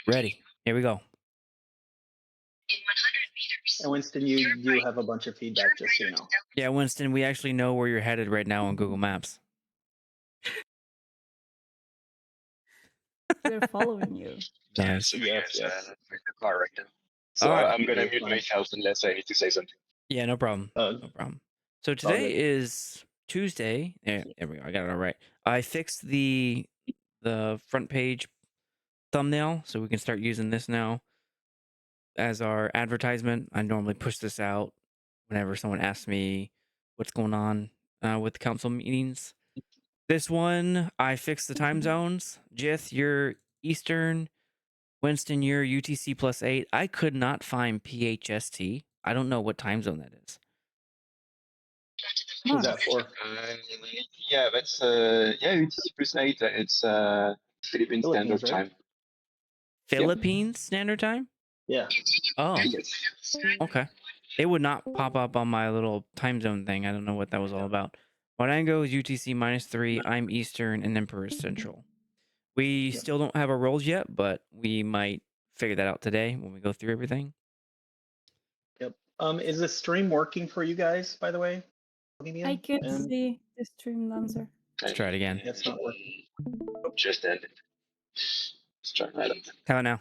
Ready. Here we go. And Winston, you do have a bunch of feedback, just so you know. Yeah, Winston, we actually know where you're headed right now on Google Maps. We're following you. Nice. So Yes, yes, yes. I'm in the car right now. So All right. I'm gonna Very mute funny. myself unless I need to say something. Yeah, no problem. Uh, No problem. So all today good. is Tuesday. There we go. I got it all right. I fixed the front page thumbnail, so we can start using this now as our advertisement. I normally push this out whenever someone asks me what's going on with the council meetings. This one, I fixed the time zones. Jith, you're Eastern. Winston, you're UTC +8. I could not find PHST. I don't know what time zone that is. Who's that for? Yeah, that's it's +8. It's Philippine Standard Philippines, right? Time. Philippines Standard Time? Yeah. Oh, Yes. okay. It would not pop up on my little time zone thing. I don't know what that was all about. Wadango is UTC -3. I'm Eastern, and Emperor is Central. We Yep. still don't have our roles yet, but we might figure that out today when we go through everything. Yep. Is the stream working for you guys, by the way? I can And see the stream dancer. Let's try it again. it's not working. Just ended. Let's try that. How about now?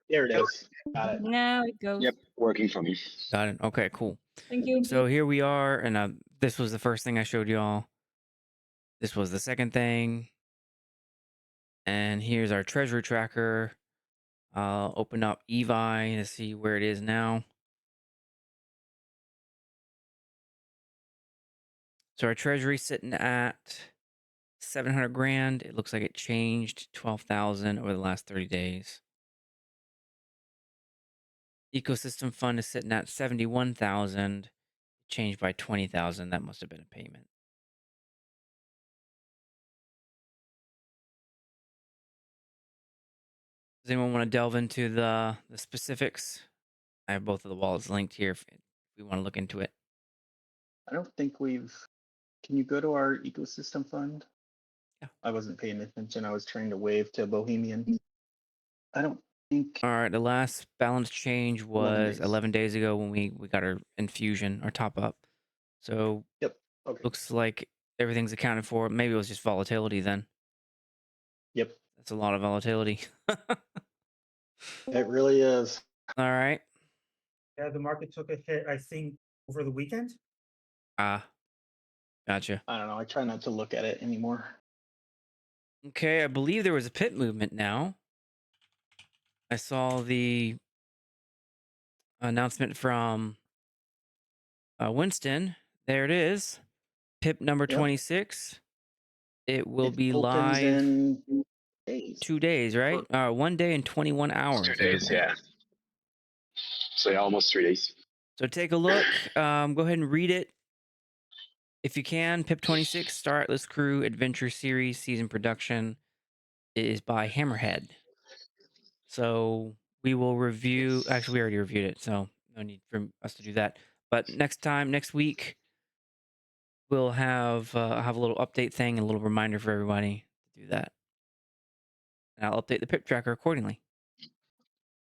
There it is. Got it. Now it goes. Yep, working for me. Got it. Okay, cool. Thank you. So here we are, and this was the first thing I showed y'all. This was the second thing. And here's our treasury tracker. I'll open up Evi to see where it is now. So our treasury sitting at 700 grand. It looks like it changed 12,000 over the last 30 days. Ecosystem fund is sitting at 71,000, changed by 20,000. That must have been a payment. Does anyone want to delve into the specifics? I have both of the wallets linked here if we want to look into it. I don't think we've. Can you go to our ecosystem fund? Yeah. I wasn't paying attention. I was trying to wave to Bohemian. I don't think. All right, the last balance change 11 was days. 11 days ago when we got our infusion, our top up. So Yep. Okay. looks like everything's accounted for. Maybe it was just volatility then. Yep. That's a lot of volatility. It really is. All right. Yeah, the market took a hit, I think, over the weekend. Gotcha. I don't know. I try not to look at it anymore. Okay, I believe there was a pit movement now. I saw the announcement from Winston. There it is. Pip number Yep. 26. It will It be opens live in days. 2 days, right? 1 day and 21 hours. 2 days, everybody. yeah. So yeah, almost 3 days. So take a look. Go ahead and read it. If you can, Pip 26, Star Atlas Crew Adventure Series Season Production is by Hammerhead. So we will review. Actually, we already reviewed it, so no need for us to do that. But next week, we'll have a little update thing and a little reminder for everybody to do that. And I'll update the Pip tracker accordingly.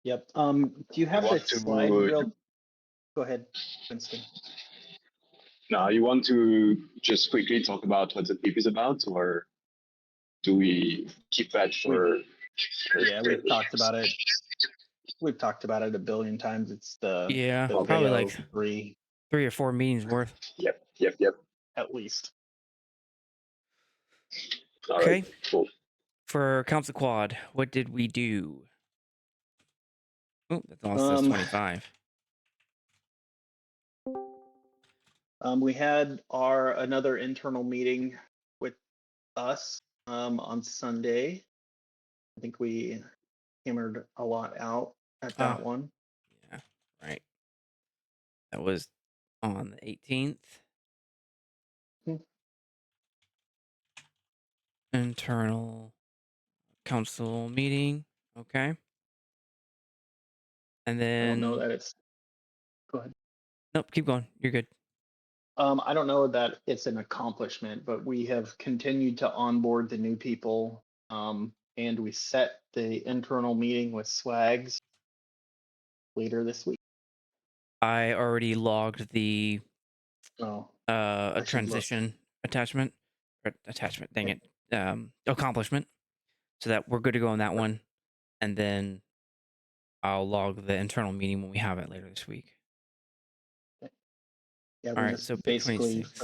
Yep. Do you have want that to- slide real? Go ahead, Winston. Now, you want to just quickly talk about what the PIP is about, or do we keep that for? Yeah, we've talked about it. We've talked about it a billion times. It's the probably DAO like 3 3 or 4 meetings worth. Yep. at least. All Okay. right, cool. For Council Quad, what did we do? Oh, that all says 25. We had another internal meeting with us on Sunday. I think we hammered a lot out at that one. Yeah, right. That was on the 18th. Internal council meeting. Okay. And then I don't know that it's. Go ahead. Nope, keep going. You're good. I don't know that it's an accomplishment, but we have continued to onboard the new people, and we set the internal meeting with Swags later this week. I already logged the Oh, a I should look. transition attachment. Dang it. Accomplishment. So that we're good to go on that one. And then I'll log the internal meeting when we have it later this week. Yeah, All we right, just so pip basically 26.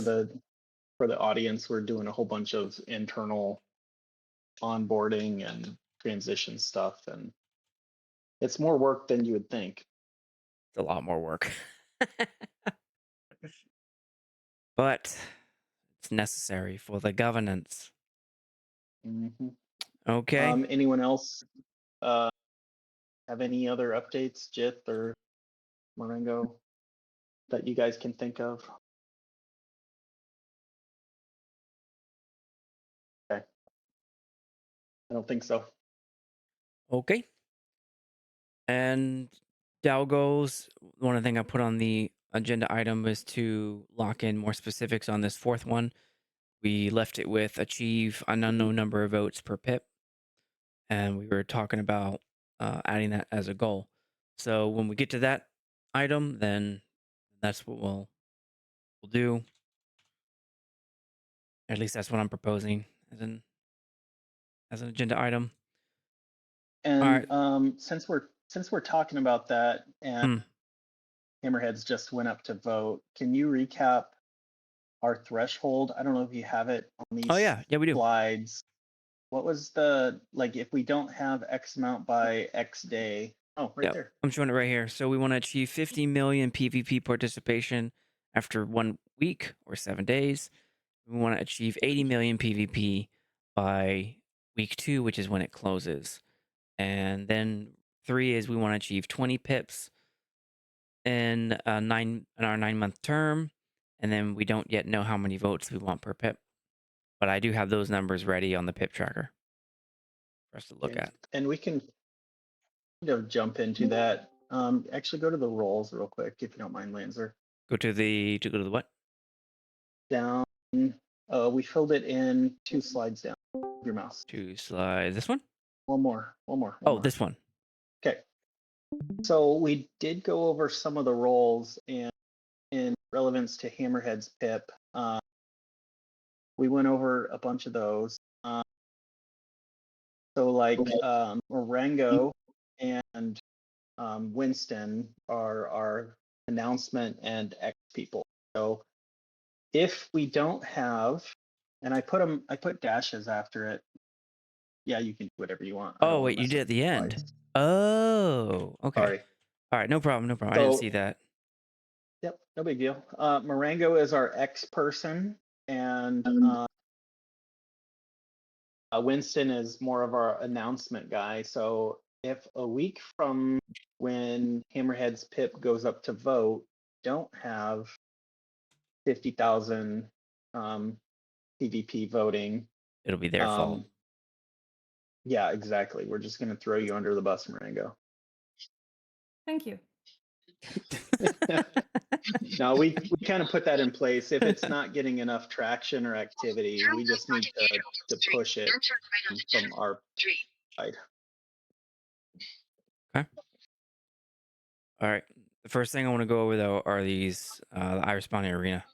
for the audience, we're doing a whole bunch of internal onboarding and transition stuff, and it's more work than you would think. It's a lot more work. But it's necessary for the governance. Mhm. Okay. Anyone else have any other updates, Jit or Marengo, that you guys can think of? Okay. I don't think so. Okay. And DAO goals, one thing I put on the agenda item is to lock in more specifics on this fourth one. We left it with achieve an unknown number of votes per pip. And we were talking about adding that as a goal. So when we get to that item, then that's what we'll do. At least that's what I'm proposing as an agenda item. And right. since we're talking about that, and Hammerheads just went up to vote, can you recap our threshold? I don't know if you have it on these Oh yeah, we do. slides. What was the, like, if we don't have X amount by X day? Oh, right there. I'm showing it right here. So we want to achieve 50 million PvP participation after 1 week or 7 days. We want to achieve 80 million PvP by week 2, which is when it closes. And then 3 is we want to achieve 20 pips in our 9-month term. And then we don't yet know how many votes we want per pip. But I do have those numbers ready on the pip tracker for us to look at. And we can jump into that. Actually, go to the roles real quick, if you don't mind, Lanzer. Go to the what? Down. We filled it in 2 slides down. Your mouse. 2 slides. This one? One more. This one. Okay. So we did go over some of the roles, and in relevance to Hammerhead's pip, we went over a bunch of those. So like Marengo and Winston are our announcement and X people. So if we don't have, and I put dashes after it. Yeah, you can do whatever you want. Oh wait, you did at the end. Slides. Oh, okay. Sorry. All right, no problem. So, I didn't see that. Yep, no big deal. Marengo is our X person, and Winston is more of our announcement guy. So if a week from when Hammerhead's pip goes up to vote, don't have 50,000 PvP voting, It'll be their fault. Yeah, exactly. We're just going to throw you under the bus, Marengo. Thank you. No, we kind of put that in place. If it's not getting enough traction or activity, we just need to push it from our side. Okay. All right. The first thing I want to go over though are these the iResponding Arena.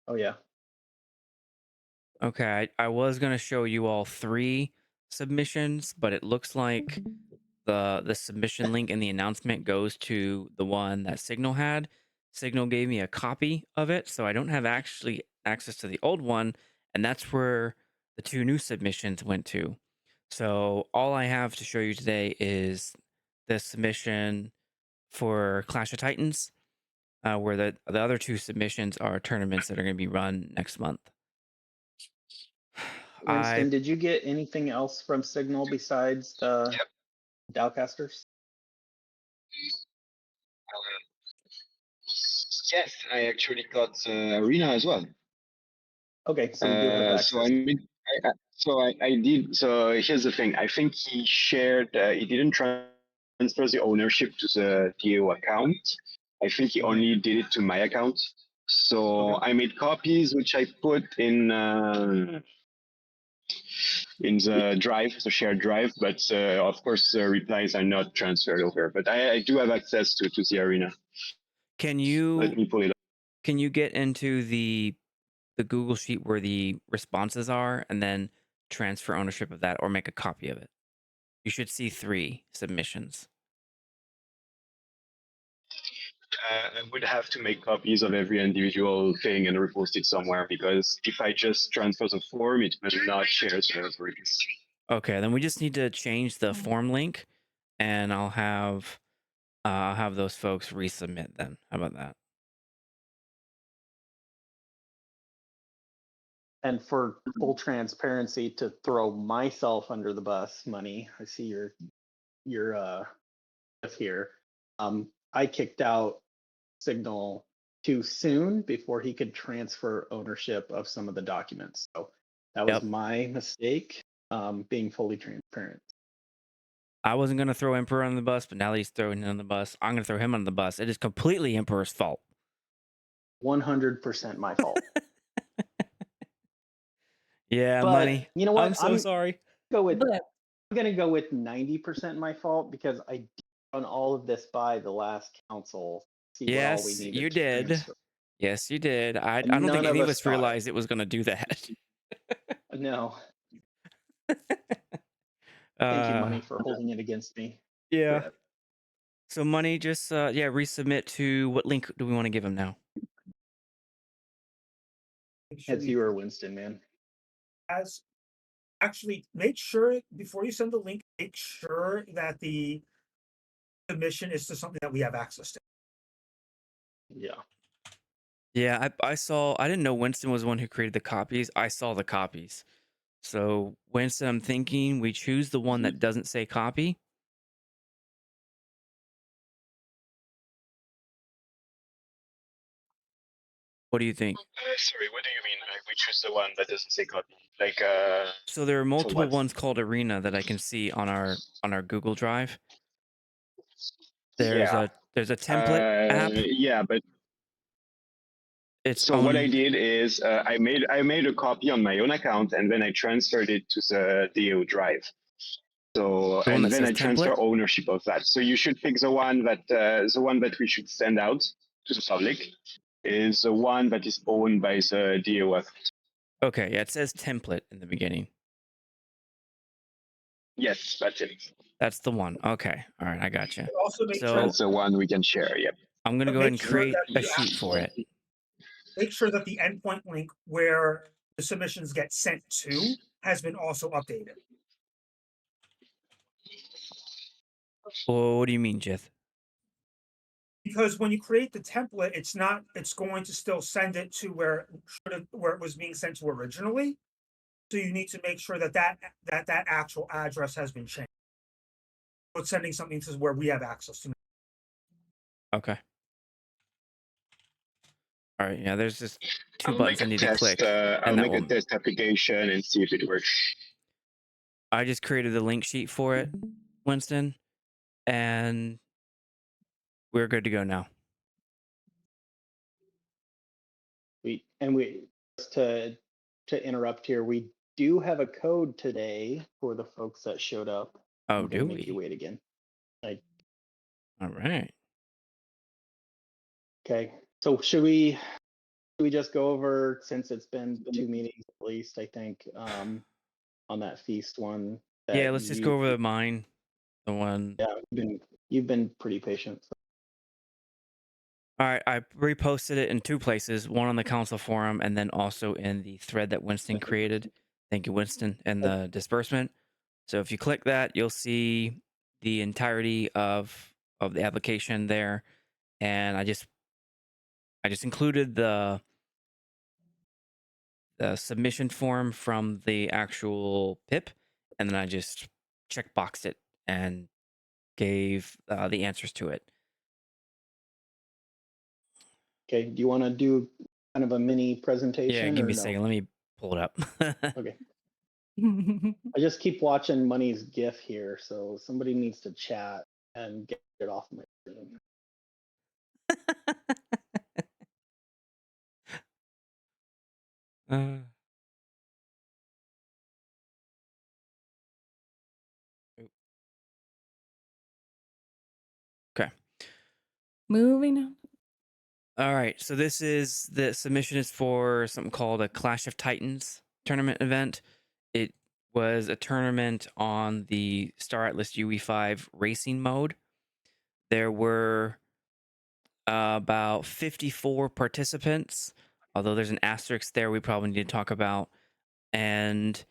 Oh yeah. Okay, I was gonna show you all 3 submissions, but it looks like the submission link in the announcement goes to the one that Signal had. Signal gave me a copy of it, so I don't have actually access to the old one, and that's where the 2 new submissions went to. So all I have to show you today is the submission for Clash of Titans, where the other 2 submissions are tournaments that are going to be run next month. Winston, did you get anything else from Signal besides the Dowcasters? Yes, I actually got Arena as well. Okay, so we do have access. I did. So here's the thing. I think he shared. He didn't transfer the ownership to the DAO account. I think he only did it to my account. So I made copies, which I put in in the drive, the shared drive, but of course the replies are not transferred over. But I do have access to the arena. Can Let you me pull it up. get into the Google sheet where the responses are and then transfer ownership of that or make a copy of it? You should see 3 submissions. I would have to make copies of every individual thing and repost it somewhere, because if I just transfer the form, it will not share the release. Okay, then we just need to change the form link, and I'll have those folks resubmit then. How about that? And for full transparency, to throw myself under the bus, Money, I see your GIF here. I kicked out Signal too soon before he could transfer ownership of some of the documents. So that was Yep. my mistake, being fully transparent. I wasn't going to throw Emperor on the bus, but now that he's throwing him on the bus, I'm going to throw him on the bus. It is completely Emperor's fault. 100% my fault. Yeah, But Money. you know what? I'm so sorry. I'm gonna go with 90% my fault, because I did run all of this by the last council. See what all we Yes, needed you to did. transfer. Yes, you did. I And don't think none of any of us us got it. realized it was going to do that. No. Thank you, Money, for holding it against me. Yeah. So Money, just resubmit to what link do we want to give him now? Make sure It's you you or Winston, man. actually make sure before you send the link, make sure that the submission is to something that we have access to. Yeah. Yeah, I saw. I didn't know Winston was the one who created the copies. I saw the copies. So Winston, I'm thinking we choose the one that doesn't say copy. What do you think? Sorry, what do you mean? Like, we choose the one that doesn't say copy? Like, So there are multiple what? ones called Arena that I can see on our Google Drive. There's Yeah. a template app. Yeah, but Its so what I own. did is I made a copy on my own account, and then I transferred it to the DAO drive. So The one and that then says I transfer template? ownership of that. So you should pick the one that we should send out to the public is the one that is owned by the DAO. Okay, yeah, it says template in the beginning. Yes, that's it. That's the one. Okay, all right, I got you. Also make So sure That's the one we can share. Yep. I'm gonna but go ahead make and sure create that a the sheet for it. make sure that the endpoint link where the submissions get sent to has been also updated. Well, what do you mean, Jith? Because when you create the template, it's going to still send it to where it was being sent to originally. So you need to make sure that actual address has been changed. But sending something to where we have access to. Okay. All right. Yeah, there's just 2 I'll buttons make I a need to test. click, I'll and that make a will. test application and see if it works. I just created the link sheet for it, Winston, and we're good to go now. We just to interrupt here, we do have a code today for the folks that showed up. Oh, I'm gonna do make you we? wait again. All right. Okay. So should we just go over, since it's been 2 meetings at least, I think, on that feast one? Yeah, That let's just go over mine. The one. Yeah, you've been pretty patient. So. All right, I reposted it in 2 places, one on the council forum and then also in the thread that Winston created. Thank you, Winston, and the disbursement. So if you click that, you'll see the entirety of the application there, and I just included the submission form from the actual PIP, and then I just checkboxed it and gave the answers to it. Okay, do you want to do kind of a mini presentation? Yeah, give or me a no? second. Let me pull it up. Okay. I just keep watching Money's GIF here, so somebody needs to chat and get it off my screen. Moving on. All right, so the submission is for something called a Clash of Titans tournament event. It was a tournament on the Star Atlas UE5 racing mode. There were about 54 participants, although there's an asterisk there we probably need to talk about. And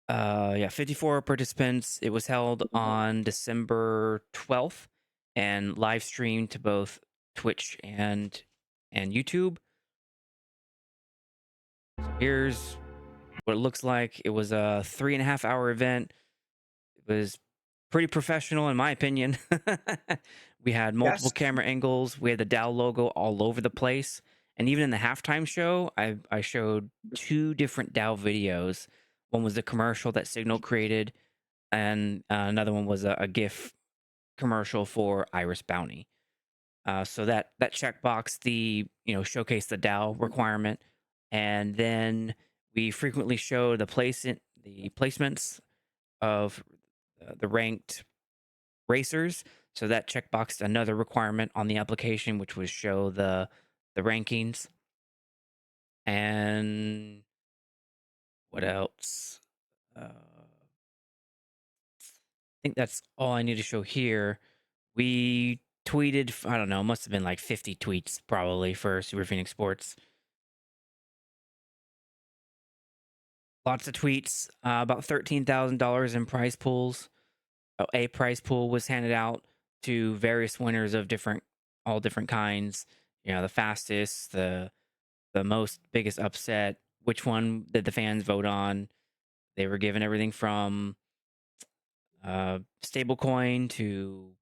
yeah, 54 participants. It was held on December 12th and live streamed to both Twitch and YouTube. So here's what it looks like. It was a 3.5-hour event. It was pretty professional, in my opinion. We had multiple Yes. camera angles. We had the DAO logo all over the place. And even in the halftime show, I showed 2 different DAO videos. One was the commercial that Signal created, and another one was a GIF commercial for Iris Bounty. So that checkbox, showcase the DAO requirement, and then we frequently show the placements of the ranked racers. So that checkboxed another requirement on the application, which was show the rankings. And what else? I think that's all I need to show here. We tweeted, I don't know, must have been like 50 tweets probably for Super Phoenix Sports. Lots of tweets, about $13,000 in prize pools. A prize pool was handed out to various winners of all different kinds. You know, the fastest, the most biggest upset. Which one did the fans vote on? They were given everything from stablecoin to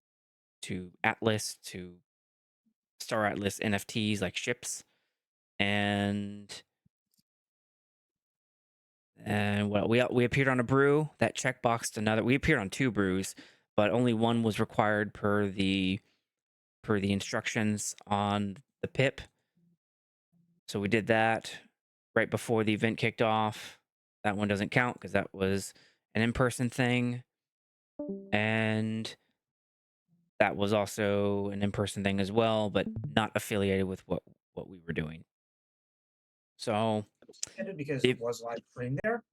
Atlas to Star Atlas NFTs like ships, and what we appeared on a brew that checkboxed another. We appeared on 2 brews, but only one was required per the instructions on the pip. So we did that right before the event kicked off. That one doesn't count because that was an in-person thing, and that was also an in-person thing as well, but not affiliated with what we were doing. So Because If- it was live streamed there.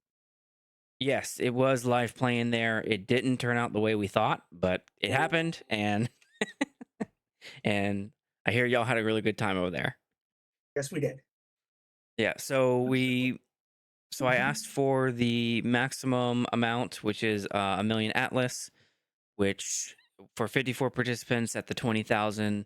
yes, it was live playing there. It didn't turn out the way we thought, but it happened, and and I hear y'all had a really good time over there. Yes, we did. Yeah, so I asked for the maximum amount, which is 1 million Atlas, which for 54 participants at the 20,000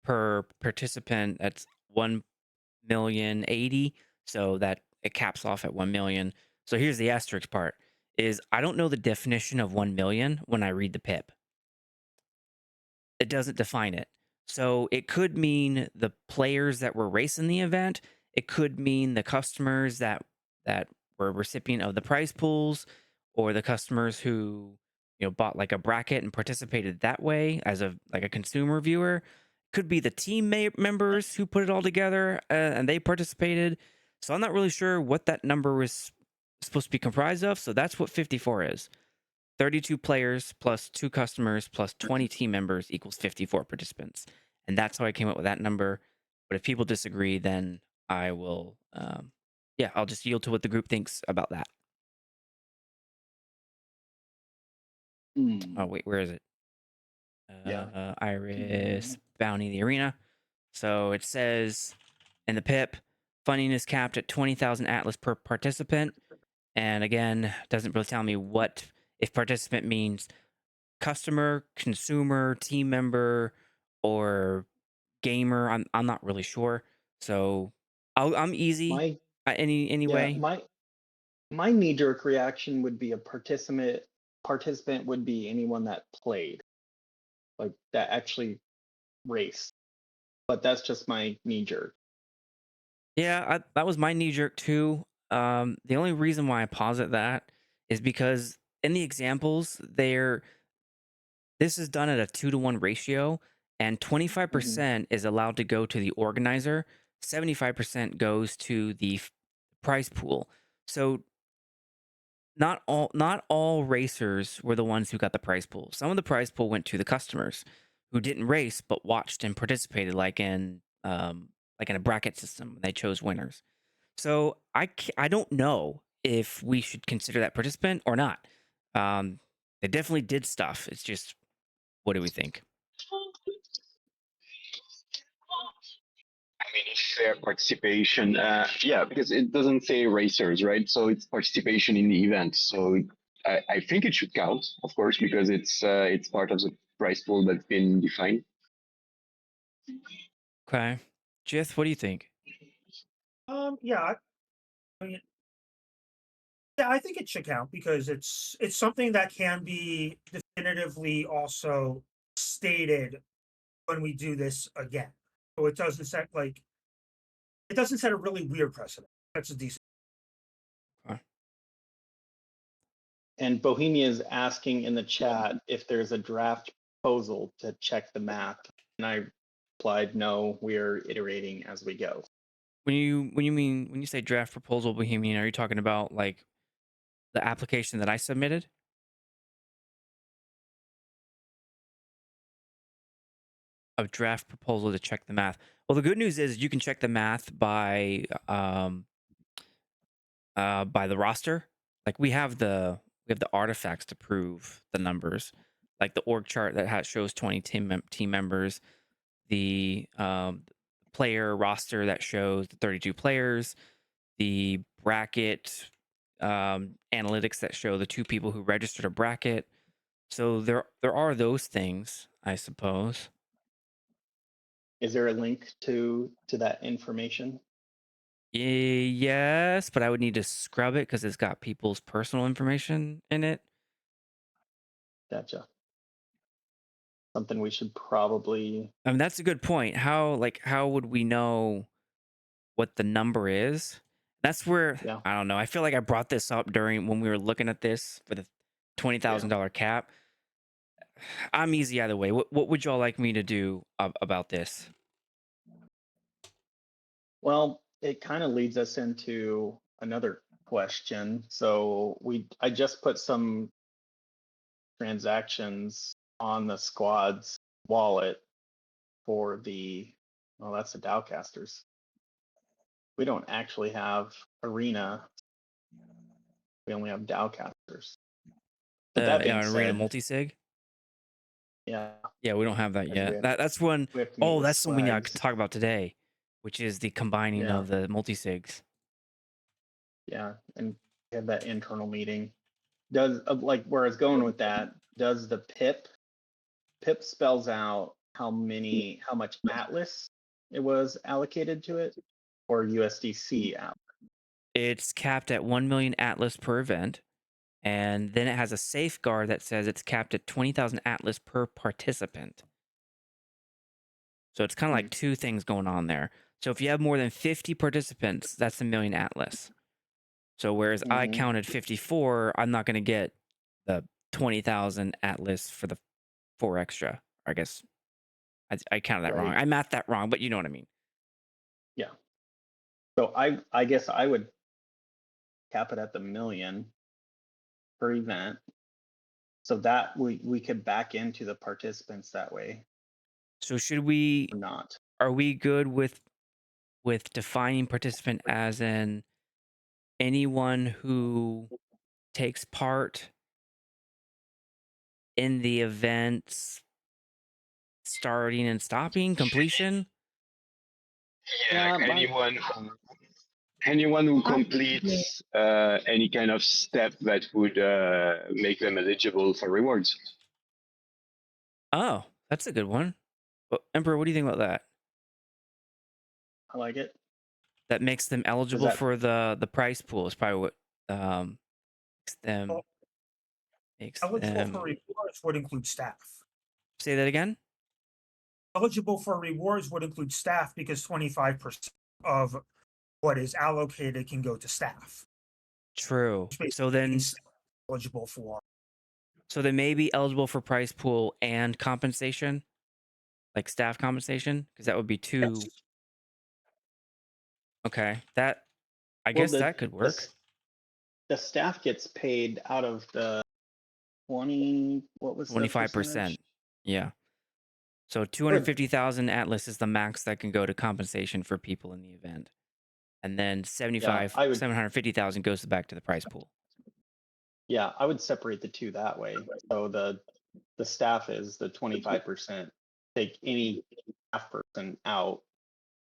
per participant, that's 1,000,080. So that it caps off at 1 million. So here's the asterisk part: is I don't know the definition of 1 million when I read the pip. It doesn't define it. So it could mean the players that were racing the event. It could mean the customers that were recipient of the prize pools, or the customers who bought like a bracket and participated that way as a consumer viewer. Could be the team members who put it all together and they participated. So I'm not really sure what that number was supposed to be comprised of. So that's what 54 is. 32 players plus 2 customers plus 20 team members equals 54 participants. And that's how I came up with that number. But if people disagree, then I will, I'll just yield to what the group thinks about that. Oh, wait, where is it? Yeah. Iris Bounty the Arena. So it says in the pip, funding is capped at 20,000 Atlas per participant. And again, doesn't really tell me what, if participant means customer, consumer, team member, or gamer. I'm not really sure. So I'm easy. My Anyway. my knee-jerk reaction would be a participant would be anyone that played, like that actually raced. But that's just my knee-jerk. Yeah, that was my knee jerk too. The only reason why I posit that is because in the examples, this is done at a 2-to-1 ratio, and 25% is allowed to go to the organizer, 75% goes to the prize pool. So not all racers were the ones who got the prize pool. Some of the prize pool went to the customers. who didn't race but watched and participated, like in a bracket system. They chose winners. So I don't know if we should consider that participant or not. They definitely did stuff. It's just, what do we think? I mean, it's fair participation. Yeah, because it doesn't say racers, right? So it's participation in the event. So I think it should count, of course, because it's part of the prize pool that's been defined. Okay, Jith, what do you think? Yeah, I mean, yeah, I think it should count because it's something that can be definitively also stated when we do this again. So it doesn't set a really weird precedent. That's a decent. Okay. And Bohemia is asking in the chat if there's a draft proposal to check the math. And I replied, no, we are iterating as we go. When you say draft proposal, Bohemian, are you talking about like the application that I submitted? A draft proposal to check the math. Well, the good news is you can check the math by the roster. Like we have the artifacts to prove the numbers, like the org chart that shows 20 team members, the player roster that shows the 32 players, the bracket analytics that show the 2 people who registered a bracket. So there are those things, I suppose. Is there a link to that information? Yes, but I would need to scrub it because it's got people's personal information in it. Gotcha. Something we should probably. I mean, that's a good point. How would we know what the number is? That's where Yeah. I don't know. I feel like I brought this up when we were looking at this for the $20,000 cap. I'm easy either way. What would y'all like me to do about this? Well, it kind of leads us into another question. So I just put some transactions on the squad's wallet for that's the Dowcasters. We don't actually have Arena. We only have Dowcasters. But that being Arena said, multi-sig? yeah, Yeah, we don't have that because yet. That's one. we have to meet Oh, with that's something I could Swags. talk about today, which is the combining Yeah. of the multi-sigs. Yeah, and we have that internal meeting. Does where I was going with that? Does the PIP spells out how much Atlas it was allocated to it, or USDC out? It's capped at 1 million Atlas per event, and then it has a safeguard that says it's capped at 20,000 Atlas per participant. So it's kind of like 2 things going on there. So if you have more than 50 participants, that's 1 million Atlas. So whereas I counted 54, I'm not going to get the 20,000 Atlas for the 4 extra. I guess I counted that wrong. Right. I mathed that wrong, but you know what I mean. Yeah. So I guess I would cap it at the 1 million per event, so that we could back into the participants that way So should we? or not. Are we good with defining participant as in anyone who takes part in the events starting and stopping completion? Yeah, like anyone who completes any kind of step that would make them eligible for rewards. Oh, that's a good one. Emperor, what do you think about that? I like it. That makes them eligible that- for the prize pool is probably what makes Eligible them. for rewards would include staff. Say that again? Eligible for rewards would include staff because 25% of what is allocated can go to staff. True. Which So then means eligible for. So they may be eligible for prize pool and compensation, like staff compensation, because that would be 2. Yes. Okay, that I Well, guess that could work. The staff gets paid out of the 20. What was the 25%. percentage? Yeah. So 250,000 Atlas is the max that can go to compensation for people in the event. And then Yeah, I would 750,000 goes back to the prize pool. separate the two that way. So the staff is the 25%. Take any staff person out,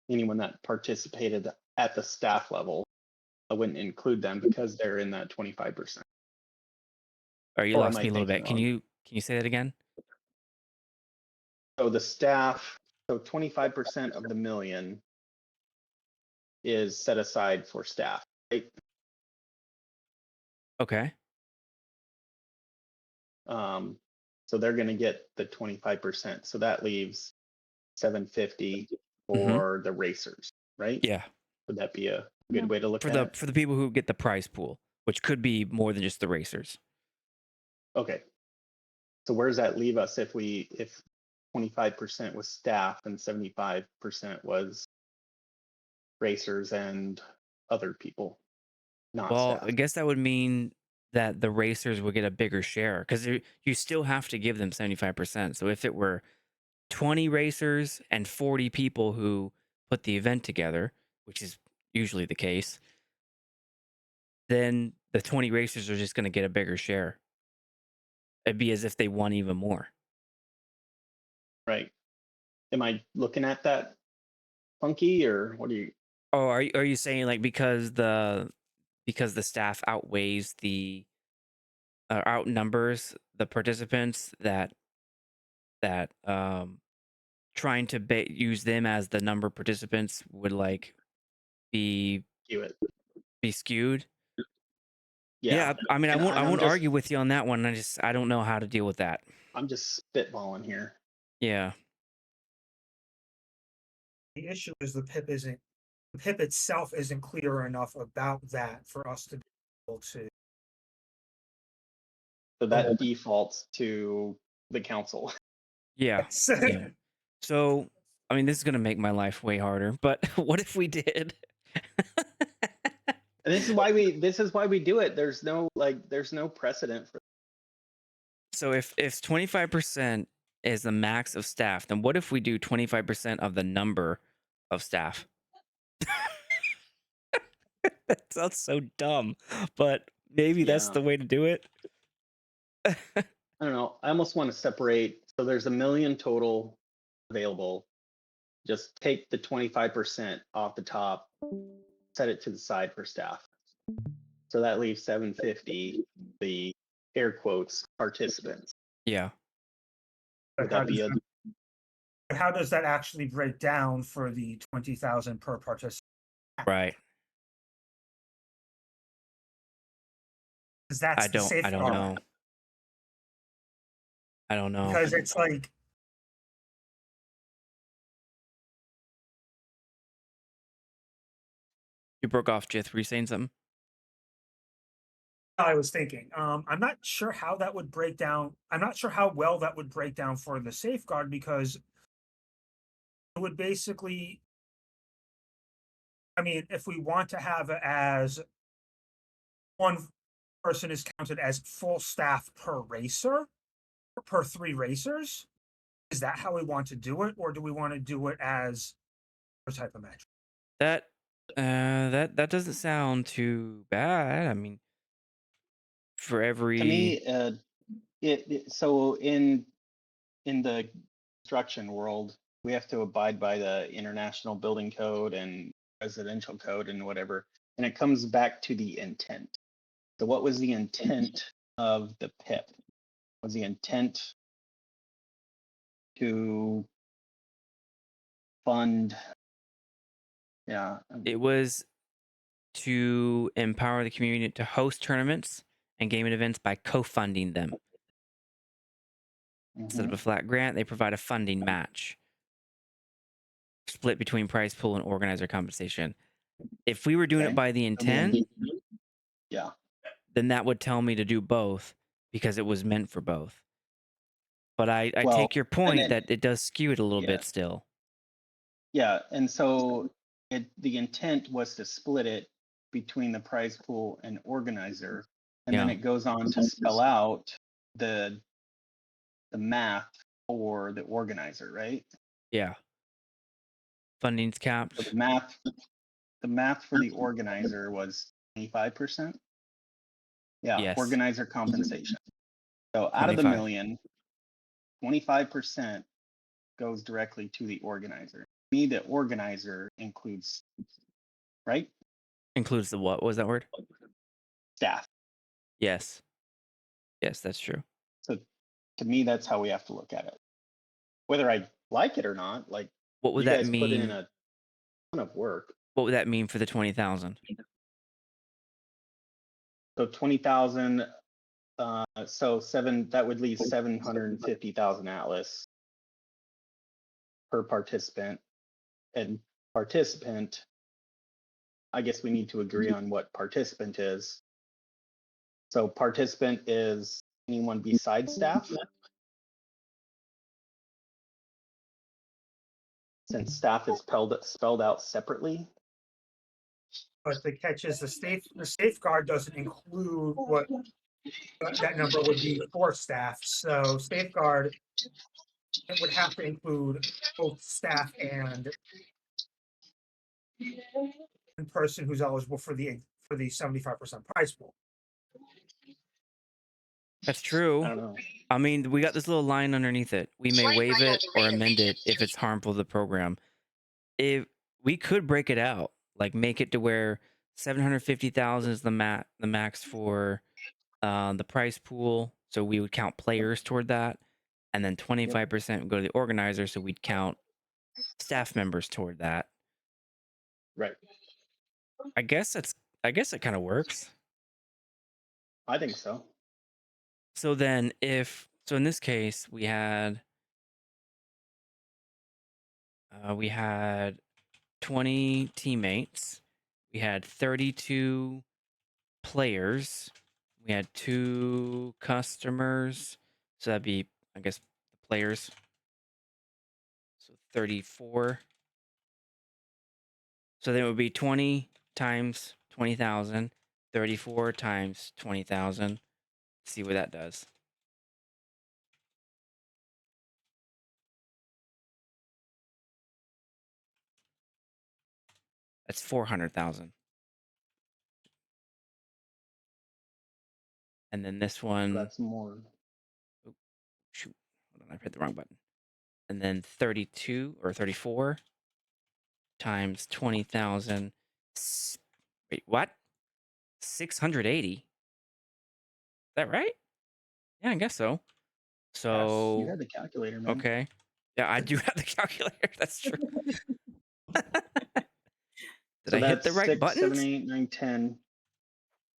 anyone that participated at the staff level, I wouldn't include them because they're in that 25%. Or you Or am lost I me a little thinking bit. Can wrong? you say that again? So the staff, so 25% of the million is set aside for staff, right? Okay. So they're going to get the 25%. So that leaves 750 Mm-hmm. for the racers, right? Yeah. Would that be a good way to look at it? For the people who get the prize pool, which could be more than just the racers. Okay. So where does that leave us if 25% was staff and 75% was racers and other people, not Well, staff? I guess that would mean that the racers would get a bigger share because you still have to give them 75%. So if it were 20 racers and 40 people who put the event together, which is usually the case, then the 20 racers are just going to get a bigger share. It'd be as if they won even more. Right. Am I looking at that funky or what do you? Oh, are you saying like because the staff outweighs the outnumbers the participants that trying to use them as the number of participants would like be Do it. be skewed? Yeah. Yeah, I mean, And I I'm won't just argue with you on that one. I don't know how to deal with that. spitballing here. Yeah. The issue is the PIP itself isn't clear enough about that for us to be able to. So that defaults to the council. Yeah. Yeah. So, I mean, this is going to make my life way harder, but what if we did? And this is why we do it. There's no precedent for. So if 25% is the max of staff, then what if we do 25% of the number of staff? That sounds so dumb, but maybe that's Yeah. the way to do it. I don't know. I almost want to separate. So there's 1 million total available. Just take the 25% off the top, set it to the side for staff. So that leaves 750, the air quotes participants. Yeah. Would that be How does that actually break down for the 20,000 per participant? Right. Because that's the I don't safeguard. know. I don't know. Because it's like You broke off, Jith. Were you saying something? I was thinking. I'm not sure how that would break down. I'm not sure how well that would break down for the safeguard because it would basically. I mean, if we want to have it as one person is counted as full staff per racer, per 3 racers, is that how we want to do it, or do we want to do it as a type of metric? That doesn't sound too bad. I mean, for every to me? So in the construction world, we have to abide by the International Building Code and Residential Code and whatever, and it comes back to the intent. So what was the intent of the PIP? Was the intent to fund? Yeah. it was to empower the community to host tournaments and gaming events by co-funding them. Instead of a flat grant, they provide a funding match split between prize pool and organizer compensation. If we were doing it by the intent, Yeah. then that would tell me to do both because it was meant for both. But I Well, take your point that it does skew it a little Yeah. bit still. Yeah, and so the intent was to split it between the prize pool and organizer, and then Yeah. it goes on to spell out the math for the organizer, right? Yeah. Funding's So capped. the math for the organizer was 25%. Yeah, Yes. organizer compensation. So out of the 25. million, 25% goes directly to the organizer. To me, the organizer includes, right? Includes the what? What was that word? Staff. Yes. Yes, that's true. So to me, that's how we have to look at it. Whether I like it or not, like What would you that guys put in mean? a ton of work. What would that mean for the 20,000? So 20,000, so that would leave 750,000 Atlas per participant. And participant, I guess we need to agree on what participant is. So participant is anyone besides staff. Since staff is spelled out separately. But the catch is the safeguard doesn't include what that number would be for staff. So safeguard, it would have to include both staff and person who's eligible for the 75% prize pool. That's I true. don't know. I mean, we got this little line underneath it. We may waive it or amend it if it's harmful to the program. If we could break it out, like make it to where 750,000 is the max for the prize pool, so we would count players toward that, and then 25% would go to the organizer, so we'd count staff members toward that. Right. I guess it kind of works. I think so. So then in this case we had 20 teammates, we had 32 players, we had 2 customers, so that'd be, I guess, the players, so 34. So then it would be 20 times 20,000, 34 times 20,000. See what that does. That's 400,000. And then this one, That's more. shoot, hold on, I hit the wrong button. And then 32 or 34 times 20,000. Wait, what? 680. Is that right? Yeah, I guess so. Yes, So you had the calculator, man. okay. Yeah, I do have the calculator. That's true. Did So I hit the that's right 6, buttons? 7, 8, 9, 10.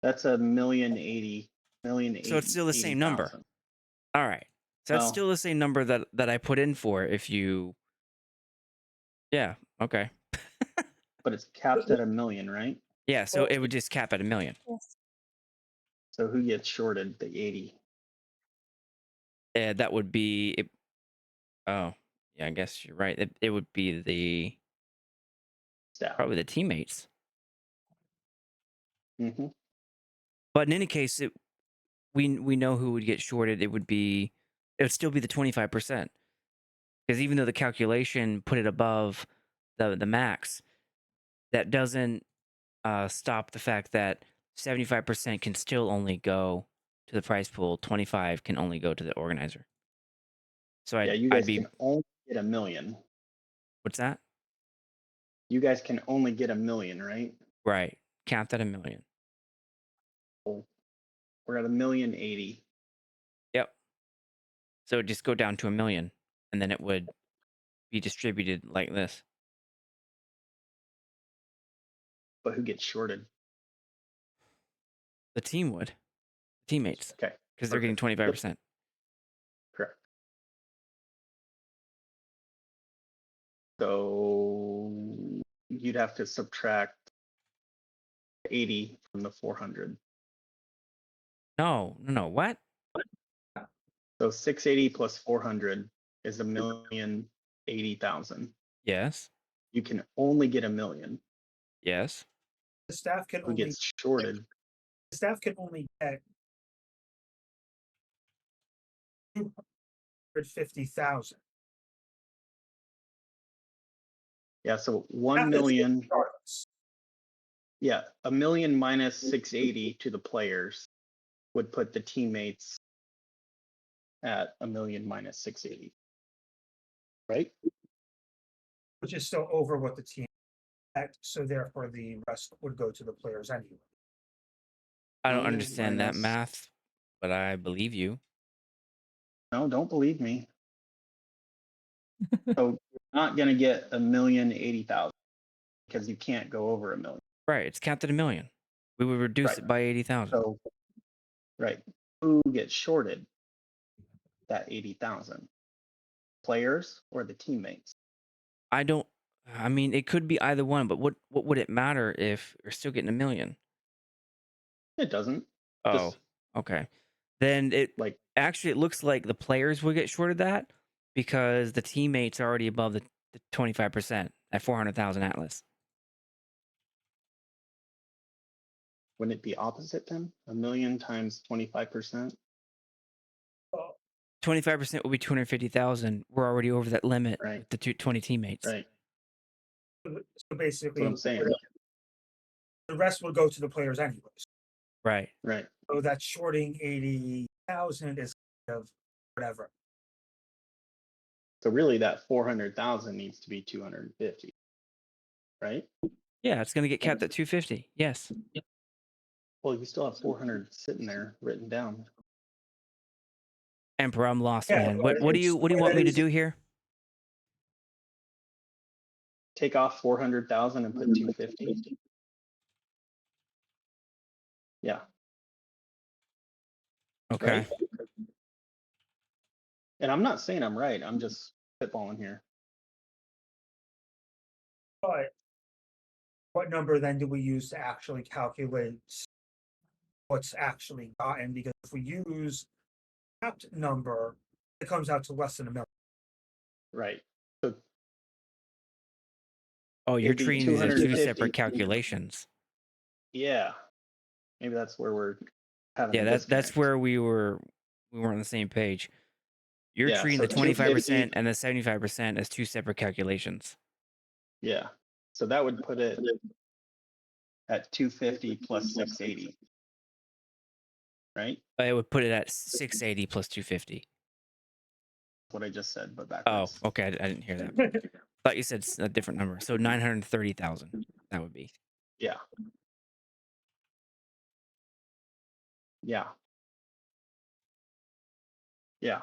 That's a million eighty. So it's still the same number. 80,000. All right. So that's Well, still the same number that I put in for if you. Yeah, okay. but it's capped at a million, right? Yeah, so it would just cap at 1 million. So who gets shorted? The 80. That would be it. Oh, yeah, I guess you're right. It would be Staff. probably the teammates. Mm-hmm. But in any case, we know who would get shorted. It would still be the 25%. Because even though the calculation put it above the max, that doesn't stop the fact that 75% can still only go to the prize pool. 25 can only go to the organizer. So Yeah, you I'd guys be. can only get a million. What's that? You guys can only get a million, right? Right. Capped at 1 million. We're at 1,080,000. Yep. So it'd just go down to 1 million, and then it would be distributed like this. But who gets shorted? The team would. Teammates. Okay. Because they're getting Perfect. 25%. Correct. So you'd have to subtract 80 from the 400. No. What? So 680 plus 400 is 1,080,000. Yes. You can only get a million. Yes. The staff can Who only gets shorted? get $150,000. Yeah, so That 1 is million, regardless. yeah, 1 million minus 680 to the players would put the teammates at 1 million minus 680. Right? Which is still over what the team had, so therefore the rest would go to the players anyway. I don't Million understand that minus- math, but I believe you. No, don't believe me. So you're not gonna get 1,080,000 because you can't go over 1 million. Right, it's capped at 1 million. We would reduce Right. it by 80,000. So, right, who gets shorted that 80,000? Players or the teammates? I mean, it could be either one, but what would it matter if you're still getting 1 million? It doesn't. Oh, Just okay. Then it like looks like the players would get shorted that because the teammates are already above the 25% at 400,000 Atlas. wouldn't it be opposite then? 1 million times 25%? 25% will be 250,000. We're already over that limit Right. with the 20 teammates. Right. So That's basically, what I'm saying. the rest would go to the players anyways. Right. Right. So that shorting 80,000 is kind of whatever. So really that 400,000 needs to be 250. Right? Yeah, it's going to get capped at 250. Yes. Well, you still have 400 sitting there written down. Emperor, I'm lost, Yeah, man. but What do you want me to do here? Take off 400,000 and put 250. Yeah. Okay. Right? And I'm not saying I'm right. I'm just spitballing here. But what number then do we use to actually calculate what's actually gotten? Because if we use capped number, it comes out to less than 1 million. Right. So Oh, you're it'd be treating these as two 250. separate calculations. Yeah. Maybe that's where we're having Yeah, a that's disconnect. where we weren't on the same page. You're Yeah, treating so the 25% 250 and the 75% as two separate calculations. Yeah. So that would put it at 250 plus 680. Right? It would put it at 680 plus 250. What I just said, but Oh, backwards. okay. I didn't hear that. Thought you said a different number. So 930,000. That would be. Yeah. Yeah. Yeah.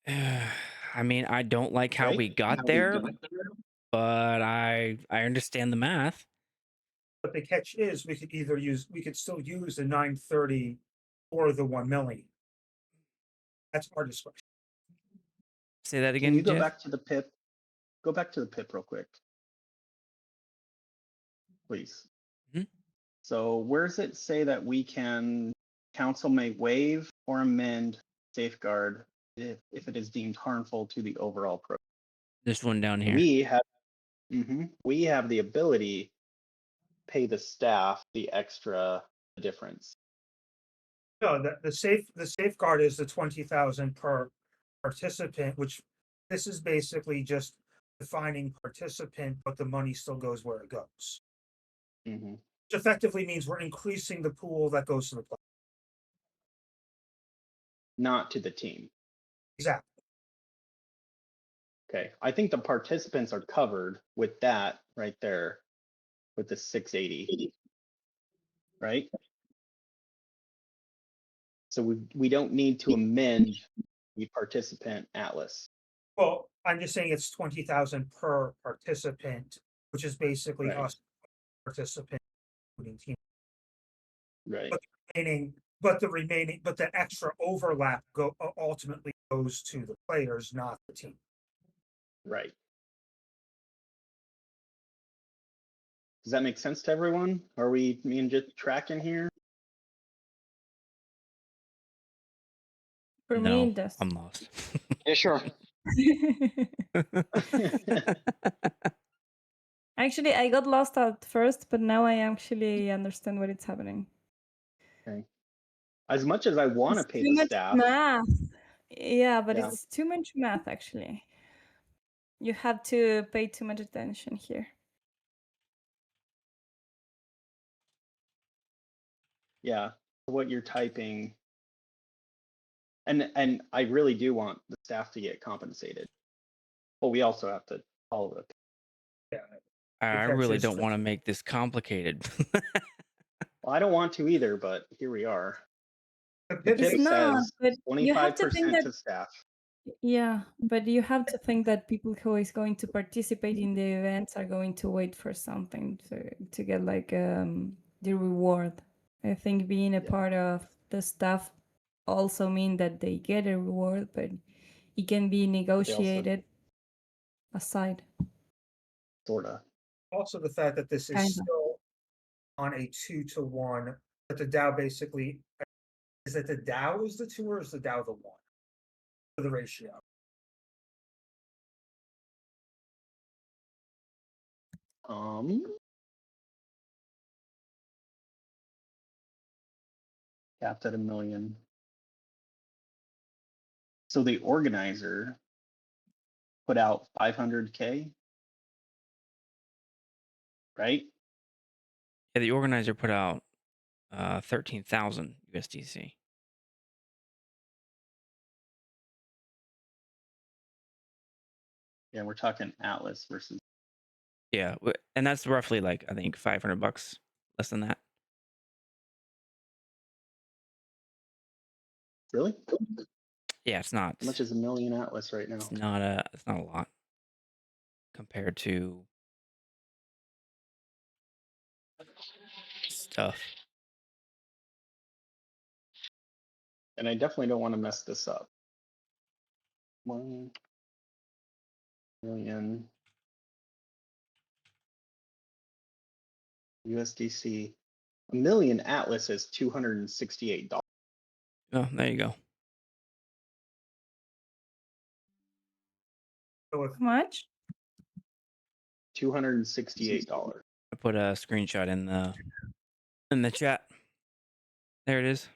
I mean, I don't like how Right? we got there, but I understand the math. But the catch is we could still use the 930 or the 1 million. That's our discretion. Say that Can again, you go Jeff? back to the pip? Go back to the pip real quick. Please. Mhm. So where does it say that we can, council may waive or amend safeguard if it is deemed harmful to the overall program? This one down here. We have the ability to pay the staff the extra difference. No, the safeguard is the 20,000 per participant, which this is basically just defining participant, but the money still goes where it goes. Mhm. Which effectively means we're increasing the pool that goes to the player. Not to the team. Exactly. Okay. I think the participants are covered with that right there with the 680. Right? So we don't need to amend the participant atlas. Well, I'm just saying it's 20,000 per participant, which is basically Right. us participant, including team. Right. But the extra overlap ultimately goes to the players, not the team. Right. Does that make sense to everyone? Are me and just tracking here? For No, me, it does. I'm lost. Yeah, sure. Actually, I got lost at first, but now I actually understand what is happening. Okay. As much as I want to It's pay too the much staff, math. Yeah, but Yeah. it's too much math actually. You have to pay too much attention here. yeah, what you're typing. And I really do want the staff to get compensated. But we also have to follow it. I Because really it's don't the- want to make this complicated. Well, I don't want to either, but here we are. The The PIP PIP It's not, says but you have to think 25% that to staff. yeah, but you have to think that people who is going to participate in the events are going to wait for something to get like the reward. I think being a Yeah. part of the staff also mean that they get a reward, but it can be negotiated aside. Sorta. also the fact that this is Kinda. still on a 2-to-1, that the DAO basically is that the DAO is the 2 or is the DAO the 1 for the ratio? Capped at $1 million. So the organizer put out 500K, right? Yeah, the organizer put out 13,000 USDC. Yeah, we're talking Atlas versus. Yeah, and that's roughly like I think $500, less than that. Really? Yeah, it's not. How much is $1 million Atlas right now? It's not a lot compared to stuff. And I definitely don't want to mess this up. 1 million USDC. $1 million Atlas is $268. Oh, there you go. So if How much? $268. I put a screenshot in the chat. There it is.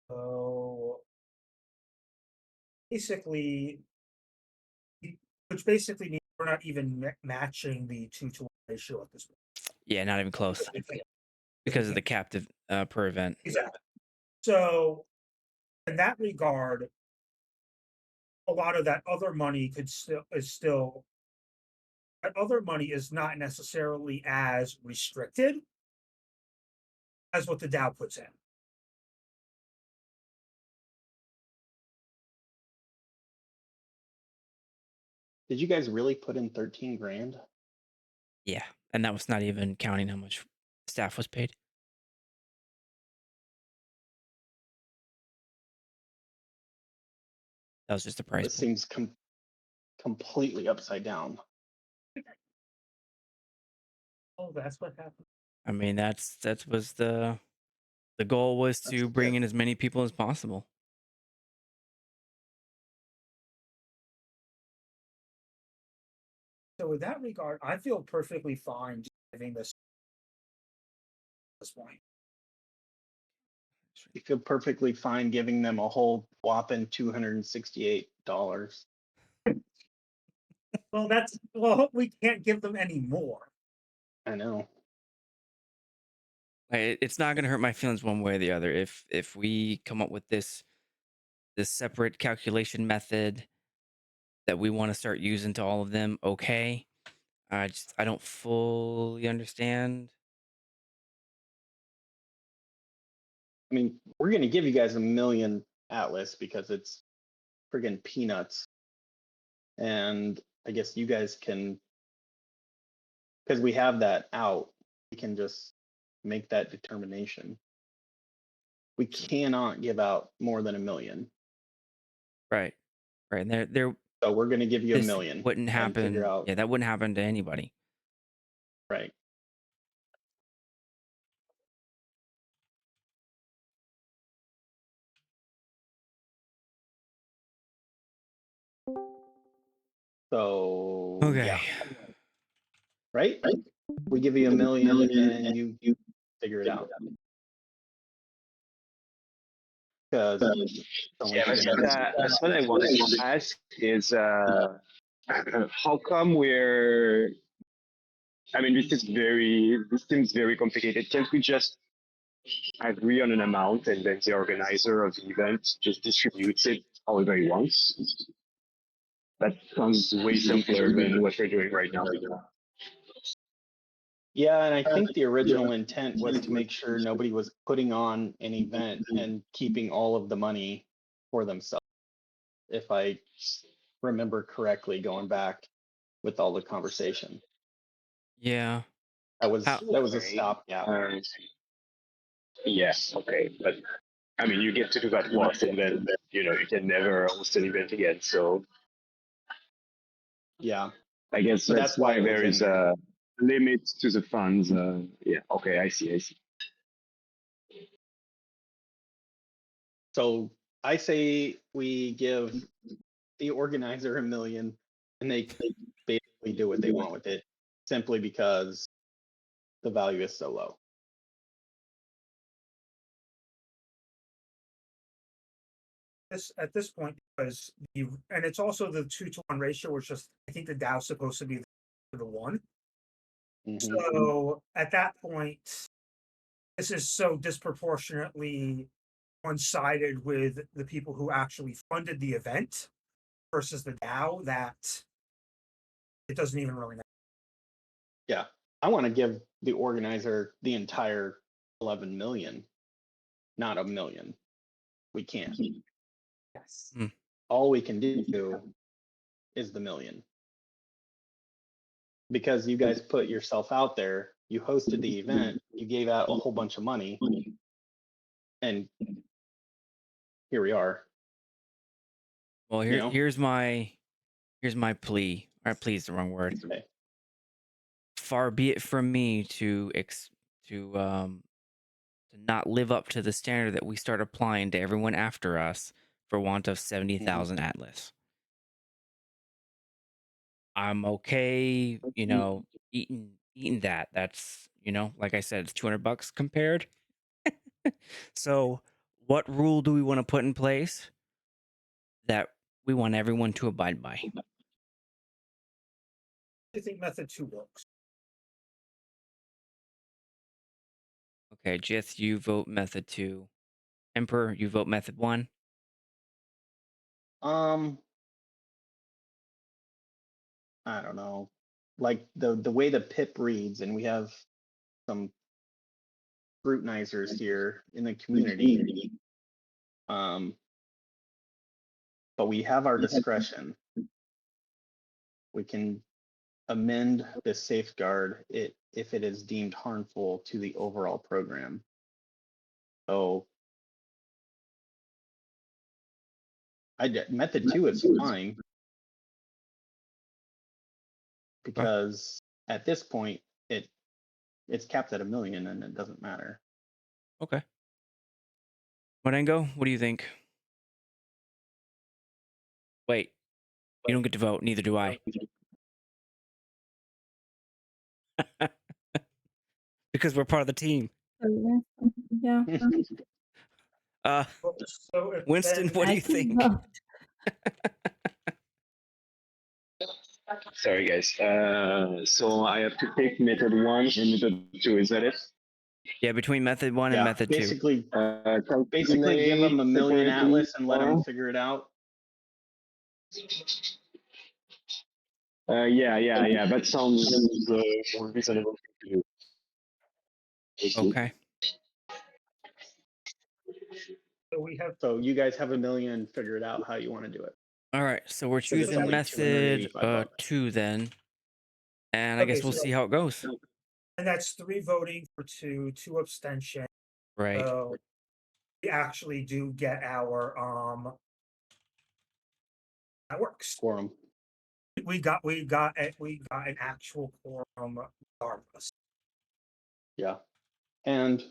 so basically, which basically means we're not even matching the 2-to-1 ratio at this point. Yeah, not even close because of the captive per event. Exactly. So in that regard, a lot of that other money that other money is not necessarily as restricted as what the DAO puts in. Did you guys really put in 13 grand? Yeah, and that was not even counting how much staff was paid. That was just the price. This pool. seems completely upside down. Oh, that's what happened. I mean, that was the goal was That's to bring good. in as many people as possible. So in that regard, I feel perfectly fine giving this point. You feel perfectly fine giving them a whole whopping $268. Well, we can't give them any more. I know. It's not going to hurt my feelings one way or the other if we come up with this separate calculation method that we want to start using to all of them. Okay, I don't fully understand. I mean, we're gonna give you guys $1 million Atlas because it's friggin' peanuts. And I guess you guys can, because we have that out, we can just make that determination. We cannot give out more than $1 million. Right. And there So we're gonna give you $1 this million. wouldn't and happen. figure out, Yeah, that wouldn't happen to anybody. right. So Okay. yeah, right? We give you $1 million and you figure it out. Because Yeah, that's what I wanted to ask is how come we're, I mean, this seems very complicated. Can't we just agree on an amount and then the organizer of the event just distributes it however he wants? That sounds way simpler than what we're doing right now. yeah, and I think the original intent was to make sure nobody was putting on an event and keeping all of the money for themselves. If I remember correctly, going back with all the conversation, Yeah. that was How- a stopgap. Yeah, okay, but I mean, you get to do that once, and then you can never host an event again. So Yeah, I guess so that's why it was there in is there. a limit to the funds. Yeah, okay, I see. So I say we give the organizer $1 million, and they basically do what they want with it, simply because the value is so low. At this point, because and it's also the 2-to-1 ratio, which just I think the DAO is supposed to be the 1. Mhm. So at that point, this is so disproportionately one-sided with the people who actually funded the event versus the DAO that it doesn't even really matter. Yeah, I want to give the organizer the entire 11 million, not $1 million. We can't. Yes. All we can do is the $1 million. Because you guys put yourself out there, you hosted the event, you gave out a whole bunch of money, and here we are. Well, here's my plea. Or plea is the wrong word. Okay. Far be it from me to not live up to the standard that we start applying to everyone after us for want of 70,000 Atlas. I'm okay, eating that. That's, like I said, it's $200 compared. So, what rule do we want to put in place that we want everyone to abide by? I think method 2 works. Okay, Jith, you vote method 2. Emperor, you vote method 1. I don't know. Like the way the pip reads, and we have some scrutinizers here in the community. But we have our discretion. We can amend the safeguard if it is deemed harmful to the overall program. So method 2 is fine, because at this point it's capped at $1 million and it doesn't matter. Okay. Morengo, what do you think? Wait, you don't get to vote. Neither do I. Because we're part of the team. Yeah. So if Winston, what do you think? Sorry, guys. So I have to pick method 1 and method 2. Is that it? Yeah, between method 1 and method 2. Basically give them $1 million Atlas and let them figure it out. Yeah. That sounds more reasonable to do. Okay. So you guys have $1 million and figure it out how you want to do it. All right, so we're it's choosing only method $285. 2 then. And I guess we'll see how it goes. And that's 3 voting for 2 abstention. Right. So we actually do get our that works. Quorum. We got an actual quorum regardless. Yeah. And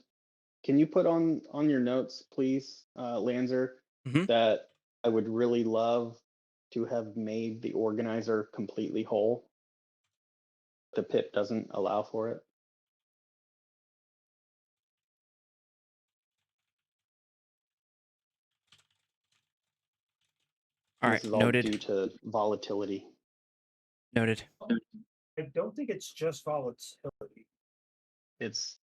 can you put on your notes, please, Lanzer, that I would really love to have made the organizer completely whole. The PIP doesn't allow for it. All This right, is all noted. due to volatility. Noted. I don't think it's just volatility. It's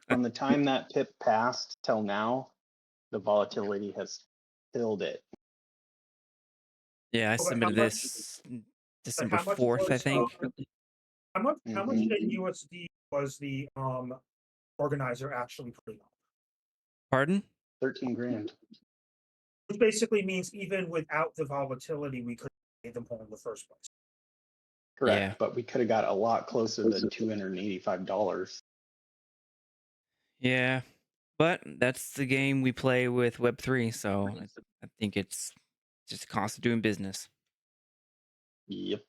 from the time that PIP passed till now, the volatility has killed it. Yeah, I But submitted how much- this But December how much 4th, I was, think. how much Mhm. in USD was the organizer actually putting up? Pardon? 13 grand. Which basically means even without the volatility, we could pay them home in the first place. Correct. Yeah. But we could have got a lot closer than $285. Yeah, but that's the game we play with Web3, so I think it's just a cost of doing business. Yep.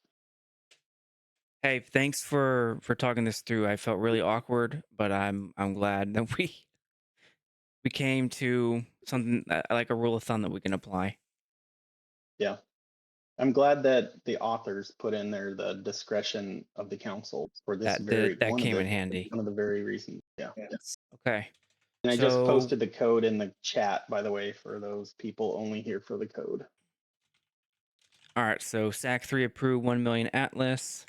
Hey, thanks for talking this through. I felt really awkward, but I'm glad that we came to something like a rule of thumb that we can apply. Yeah. I'm glad that the authors put in there the discretion of the council for this That came in handy. one of the very reasons. Yeah. Okay. And I just So- posted the code in the chat, by the way, for those people only here for the code. All right, so SAC-3 approved 1 million Atlas,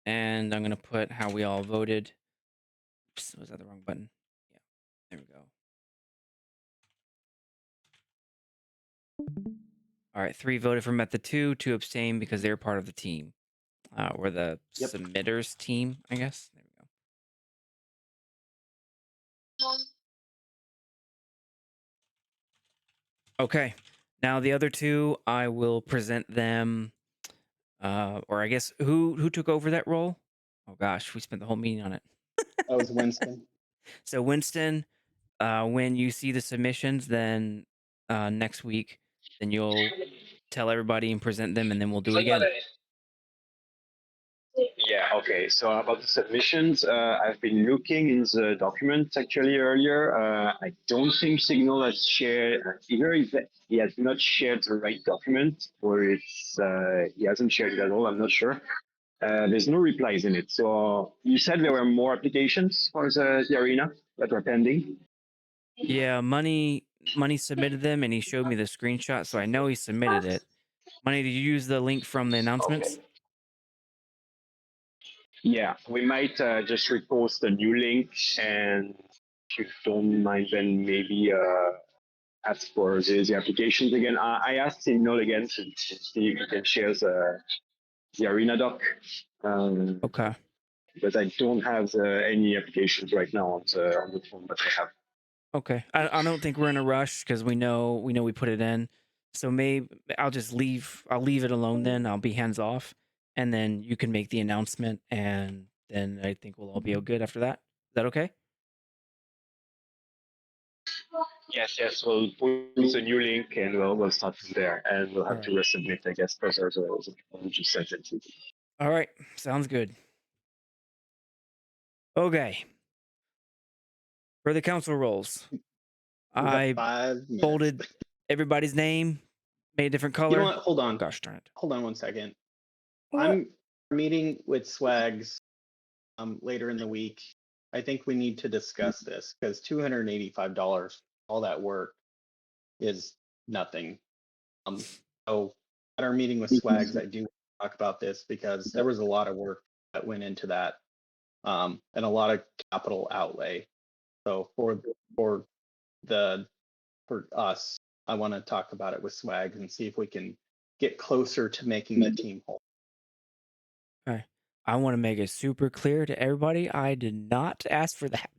and I'm gonna put how we all voted. Oops, was that the wrong button? Yeah, there we go. All right, 3 voted for Method 2, 2 abstained because they're part of the team. We're the Yep. submitters team, I guess. There we go. Okay, now the other 2, I will present them. Or I guess who took over that role? Oh gosh, we spent the whole meeting on it. That was Winston. So Winston, when you see the submissions, then next week, then you'll tell everybody and present them, and then we'll do it again. Yeah, okay. So about the submissions, I've been looking in the documents actually earlier. I don't think Signal has shared, either he has not shared the right document or he hasn't shared it at all. I'm not sure. There's no replies in it. So you said there were more applications for the arena that were pending. Yeah, Money submitted them, and he showed me the screenshot, so I know he submitted it. Money, did you use the link from the announcements? Okay. Yeah, we might just repost a new link, and if you don't mind, then maybe ask for the applications again. I asked Signal again to see if he can share the arena doc. Okay. But I don't have any applications right now on the phone that I have. Okay. I don't think we're in a rush because we know we put it in. So maybe I'll leave it alone then. I'll be hands off, and then you can make the announcement, and then I think we'll all be good after that. Is that okay? Yes, we'll put a new link and we'll start from there, and we'll have All to resubmit, I guess, because there's a just sent it to. All right. Sounds good. Okay. For the council roles, We got I 5 minutes. bolded everybody's name, made a different color. You know what? Hold on. Oh, gosh darn it. Hold on one second. Well, I'm meeting with Swags later in the week. I think we need to discuss this because $285, all that work is nothing. So at our meeting with Swags, I do talk about this because there was a lot of work that went into that, and a lot of capital outlay. So for us, I want to talk about it with Swags and see if we can get closer to making the team whole. Okay. I want to make it super clear to everybody. I did not ask for that.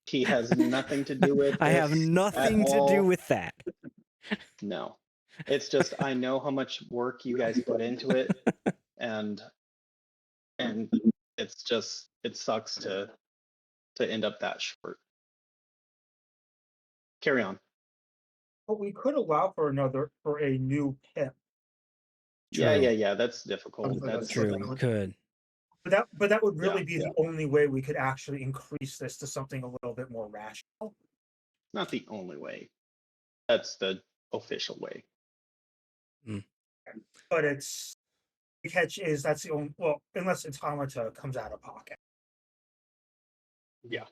He has nothing to do with I have this at nothing to do all. with that. No, it's just I know how much work you guys put into it, and it's just it sucks to end up that short. Carry on. But we could allow for a new PIP. Yeah. That's difficult. Something That's True, something we like- could. But that would really Yeah, be the only way we could actually increase this to something a little bit more rational. not the only way. That's the official way. But it's the catch is that's the only unless Automata comes out of pocket. Yeah,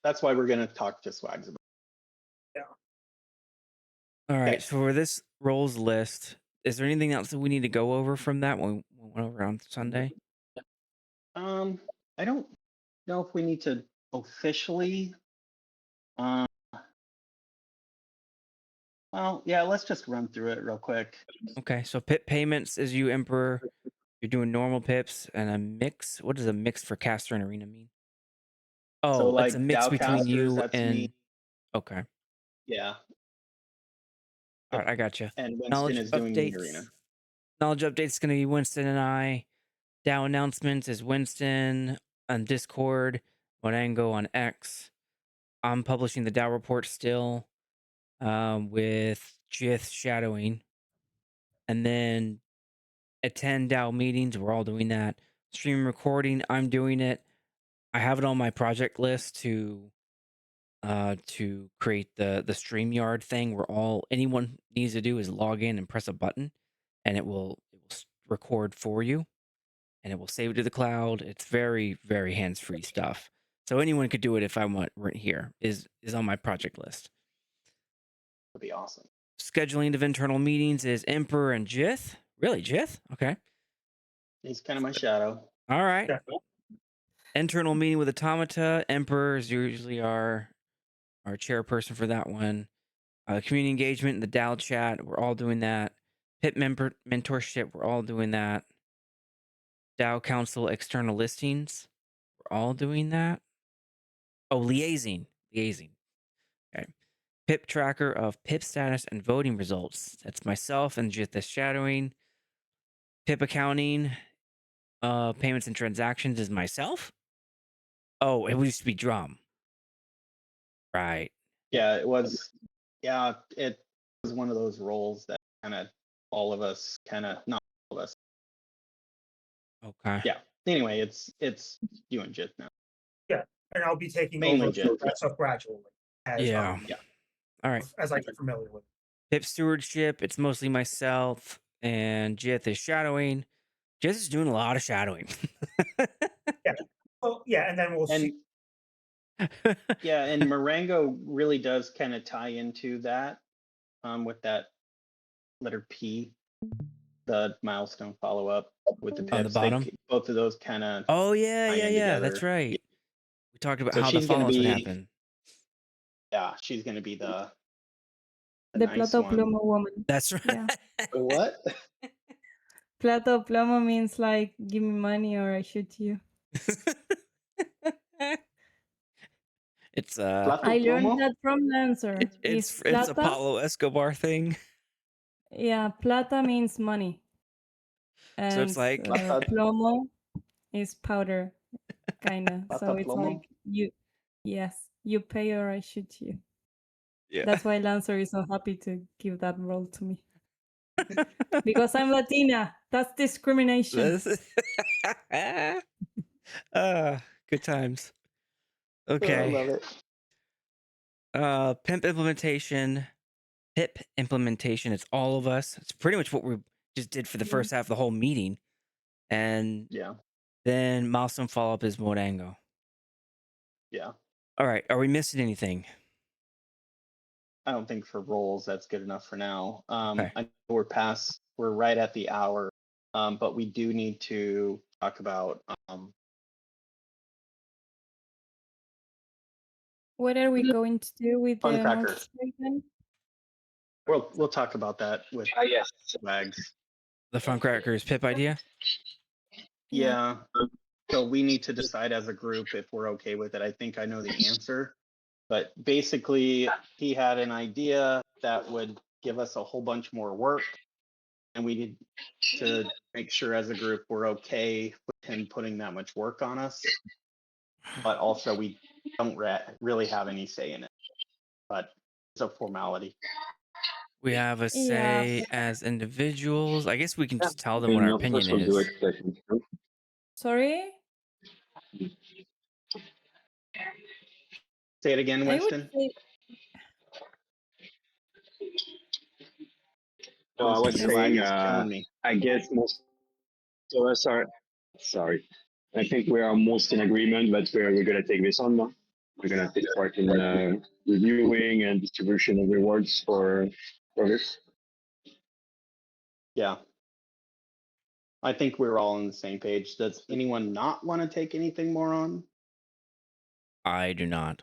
that's why we're gonna talk to Swags about. All right. Okay. So for this roles list, is there anything else that we need to go over from that when we went over on Sunday? I don't know if we need to officially. Um, well, yeah, let's just run through it real quick. Okay. So pip payments is you Emperor. You're doing normal pips and a mix. What does a mix for caster and arena mean? So Oh, it's a like mix DAO between casters, you that's me. and. Okay. Yeah. All right. I got you. And Winston Knowledge is doing the arena. updates. Knowledge updates is going to be Winston and I. DAO announcements is Winston on Discord. Wanango on X. I'm publishing the DAO report still with Jith shadowing. And then attend DAO meetings. We're all doing that. Stream recording. I'm doing it. I have it on my project list to create the StreamYard thing where anyone needs to do is log in and press a button, and it will record for you, and it will save it to the cloud. It's very, very hands-free stuff. So anyone could do it if I want right here is on my project list. That'd be awesome. Scheduling of internal meetings is Emperor and Jith. Really, Jith? Okay. He's kind of my shadow. All right. Yeah. Internal meeting with Automata. Emperor is usually our chairperson for that one. Community engagement in the DAO chat. We're all doing that. Pit mentorship. We're all doing that. DAO council external listings. We're all doing that. Oh, liaising. Okay. Pip tracker of pip status and voting results. That's myself and just the shadowing. Pip accounting. Payments and transactions is myself. Oh, it used to be drum. Right. Yeah, it was. Yeah, it was one of those roles that kind of all of us not all of us. Okay. Yeah. Anyway, it's you and Jit now. And I'll be taking Mainly over Jit. that stuff gradually as Yeah. Yeah. All right. as I get familiar with it. Pip stewardship. It's mostly myself and Jith is shadowing. Jith is doing a lot of shadowing. Well, yeah, and then we'll see. Yeah, and Marengo really does kind of tie into that with that letter P, the milestone follow up with the pips. On the bottom? Both of those kind of. Oh yeah, tie in That's together. right. We talked about So how the she's gonna follows would be- happen. Yeah, she's going to be the The nice Plato one. Plomo woman. That's right. Yeah. What? Plato Plomo means like, give me money or I shoot you. It's Plato I learned Plomo? that from Lancer. it's Plata? Apollo Escobar thing. Yeah, plata means money. And So it's like plomo is powder, kinda. So Plata it's Plomo? like you pay or I shoot you. yeah. That's why Lancer is so happy to give that role to me. Because I'm Latina. That's discrimination. Good times. Oh, I Okay. love it. Pip implementation. It's all of us. It's pretty much what we just did for the first half of the whole meeting. And Yeah. then milestone follow-up is Morango. Yeah. All right. Are we missing anything? I don't think for roles that's good enough for now. Okay. I know we're right at the hour, but we do need to talk about What are we going to do with the Funcracker. multi-statement? We'll talk about that with Yes. Wags. The Funcrackers Pip idea? Yeah. So we need to decide as a group if we're okay with it. I think I know the answer. But basically, he had an idea that would give us a whole bunch more work. And we need to make sure as a group we're okay with him putting that much work on us. But also, we don't really have any say in it. But it's a formality. We have a say as individuals. I guess we can just tell them what our opinion is. Sorry? Say it again, I would Winston. say No, I was Winston, your lag saying, is killing me. I guess most of us are, sorry, I think we are most in agreement that we're going to take this on now. We're going to take part in reviewing and distribution of rewards for for this? Yeah. I think we're all on the same page. Does anyone not want to take anything more on? I do not.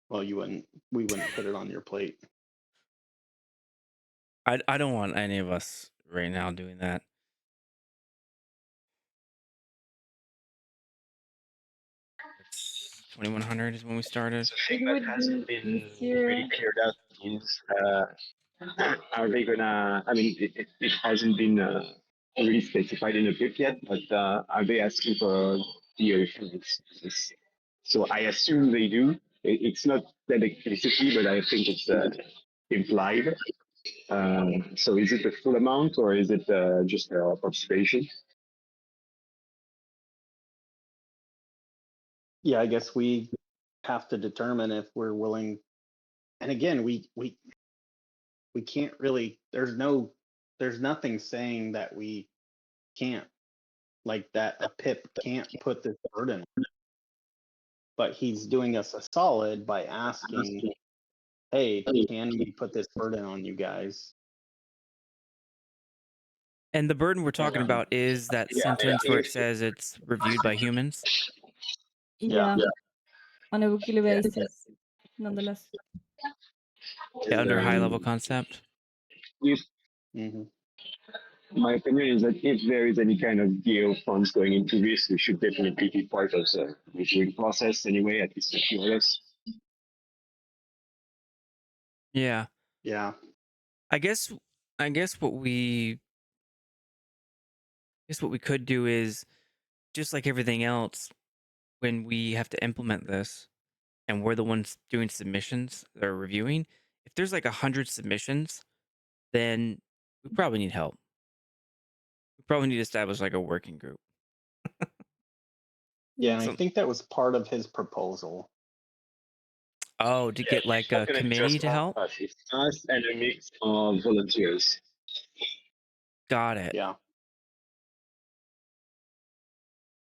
Well, we wouldn't put it on your plate. I don't want any of us right now doing that. It's 2100 is when we started. It's a thing It that would hasn't be been easier. really cleared out is are they gonna? I mean, it hasn't been really specified in the book yet, but are they asking for DAO funds? So I assume they do. It's not that explicitly, but I think it's implied. So is it the full amount or is it just participation? Yeah, I guess we have to determine if we're willing. And again, we can't really. There's nothing saying that we can't, like that a PIP can't put this burden. But he's doing us a solid by asking, "Hey, can we put this burden on you guys?" And the burden we're talking And about is that sentence where it says it's reviewed by humans. Yeah. Yeah. On a weekly basis, nonetheless. Yeah, under high level concept. If Mhm. my opinion is that if there is any kind of DAO funds going into this, we should definitely be part of the reviewing process anyway, at least a few of us. Yeah. Yeah. I guess what we could do is just like everything else, when we have to implement this and we're the ones doing submissions or reviewing, if there's like 100 submissions, then we probably need help. We probably need to establish like a working group. Yeah, and I So, think that was part of his proposal. to Yeah, get it's like not a gonna be committee just to help. us. It's us and a mix of volunteers. Got it. Yeah.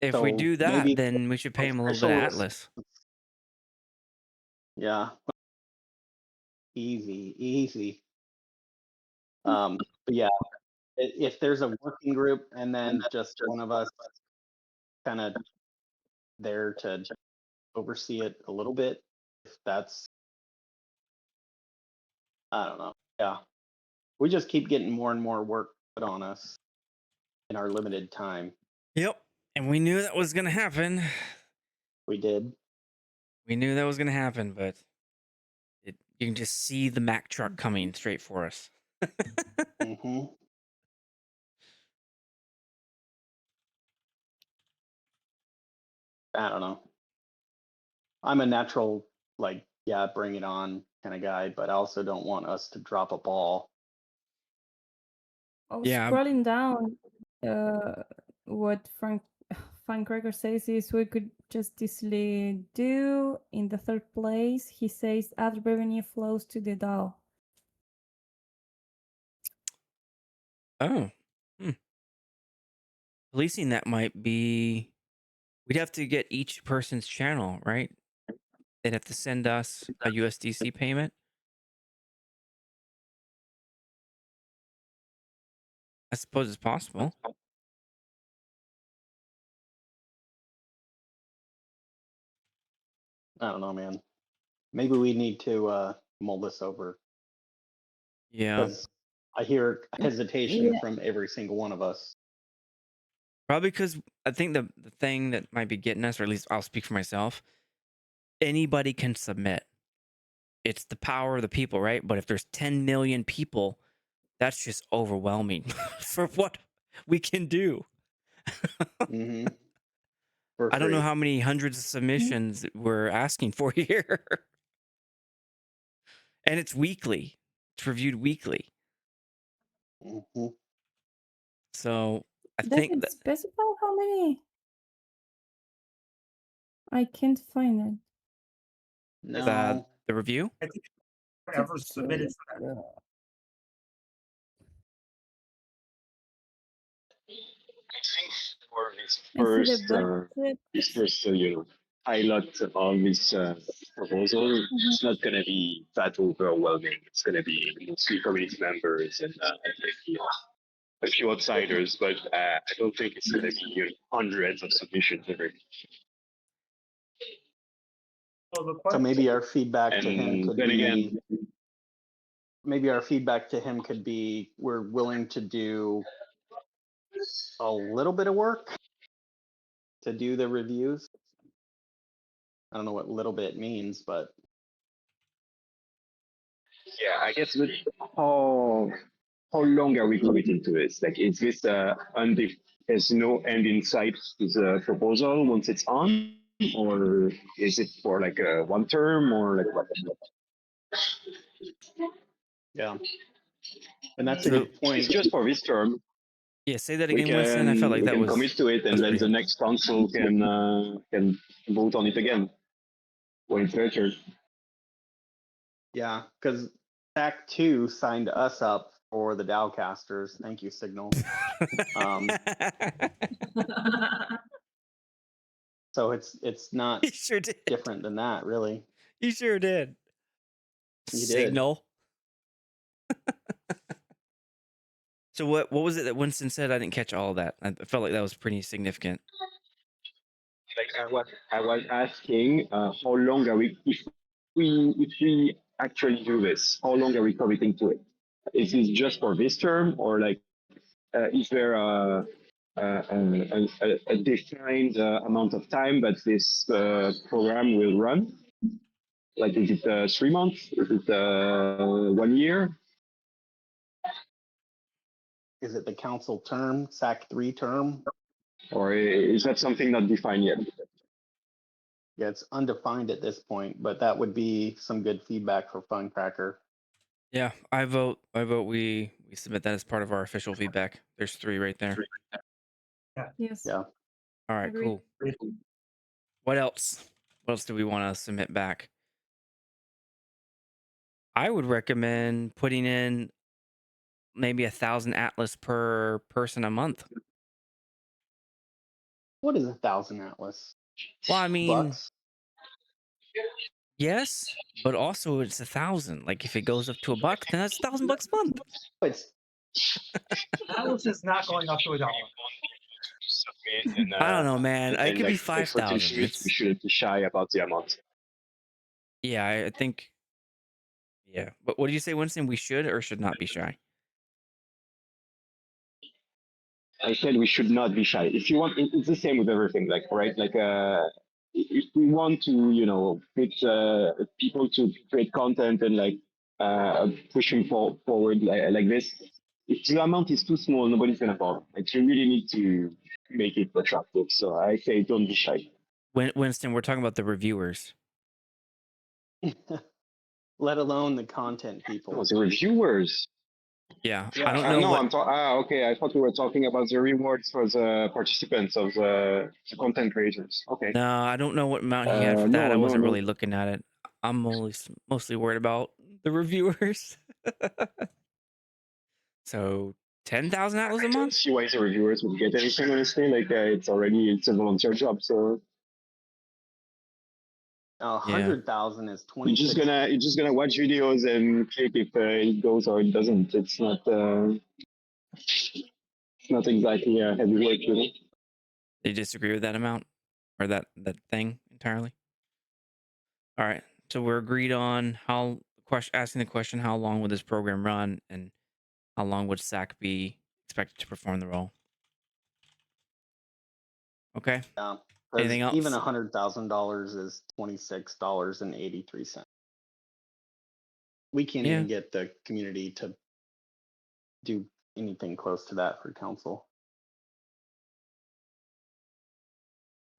If we So do that, maybe then we should pay him a little bit official of res- Atlas. Yeah. Easy. But yeah, if there's a working group and then just one of us kind of there to oversee it a little bit, if that's, I don't know. Yeah. We just keep getting more and more work put on us in our limited time. Yep. And we knew that was going to happen. We did. We knew that was going to happen, but you can just see the Mack truck coming straight for us. Hmm. I don't know. I'm a natural, like, yeah, bring it on kind of guy, but I also don't want us to drop a ball. Oh, Yeah. scrolling down, what Frank Greger says is we could just easily do in the third place. He says ad revenue flows to the DAO. Oh. Policing that might be. We'd have to get each person's channel, right? They'd have to send us a USDC payment. I suppose it's possible. I don't know, man. Maybe we need to mull this over Yeah. because I hear hesitation Yeah. from every single one of us. Probably because I think the thing that might be getting us, or at least I'll speak for myself, anybody can submit. It's the power of the people, right? But if there's 10 million people, that's just overwhelming for what we can do. Mm-hmm. For I don't know free. how many hundreds of submissions we're asking for here. And it's weekly. It's reviewed weekly. Mm-hmm. So I Does think it that specify how many? I can't find it. No. the review. I think whatever submitted for that. I think for I see the this budget. first, you know, pilot on this proposal, it's not going to be that overwhelming. It's going to be mostly community members and maybe a few outsiders, but I don't think it's going to be hundreds of submissions every. So the So question, maybe our feedback to him And could then be, again, maybe our feedback to him could be, we're willing to do a little bit of work to do the reviews. I don't know what little bit means, but yeah, I guess with how long are we committing to this? Like, is this there's no end in sight to the proposal once it's on, or is it for like a one term, or like what? yeah. And that's a So- good It's point. just for this term. Yeah, say that We again, Winston. I felt like that can was commit to it, and was then pretty the next council can vote on it again when it's their turn. Yeah, because SAC-2 signed us up for the DAO casters. Thank you, Signal. So it's not You sure did. different than that, really. You sure did. You did. Signal. So what was it that Winston said? I didn't catch all of that. I felt like that was pretty significant. Like I was asking, how long are we if we actually do this? How long are we committing to it? Is this just for this term, or like is there a defined amount of time that this program will run? Like, is it 3 months? Is it 1 year? Is it the council term, SAC-3 term? Or is that something not defined yet? Yeah, it's undefined at this point, but that would be some good feedback for Funcracker. Yeah, I vote we submit that as part of our official feedback. There's 3 right there. Yes. Yeah. All right, Agreed. cool. What else? What else do we want to submit back? I would recommend putting in maybe 1,000 Atlas per person a month. What is 1,000 Atlas? Well, I mean, Bucks? yes, but also it's 1,000. Like if it goes up to $1, then that's $1,000 a month. It's Atlas is not going up to $1. I don't know, man. It could be like, for 5,000. t-shirts, we shouldn't be shy about the amount. Yeah, I think. Yeah, but what do you say, Winston? We should or should not be shy? I said we should not be shy. If you want, it's the same with everything, like, right? Like, if we want to, get people to create content and like pushing forward like this, if the amount is too small, nobody's gonna bother. Like, you really need to make it attractive. So I say, don't be shy. Winston, we're talking about the reviewers. let alone the content people. Oh, the reviewers. Yeah, Yeah, I don't know no, what. okay. I thought we were talking about the rewards for the participants of the content creators. Okay. No, I don't know what amount he had for that. I No, wasn't no. really looking at it. I'm mostly worried about the reviewers. So 10,000 Atlas a I don't month? see why the reviewers would get anything, honestly. Like, it's a volunteer job, so 100,000 is you're 26. just gonna watch videos and click if it goes or it doesn't. It's not exactly heavy work, Do you disagree with that amount or that thing entirely? All right. So we're agreed on asking the question, how long would this program run and how long would SAC be expected to perform the role? Okay. Yeah, Anything else? even $100,000 is $26.83. We can't Yeah. even get the community to do anything close to that for council.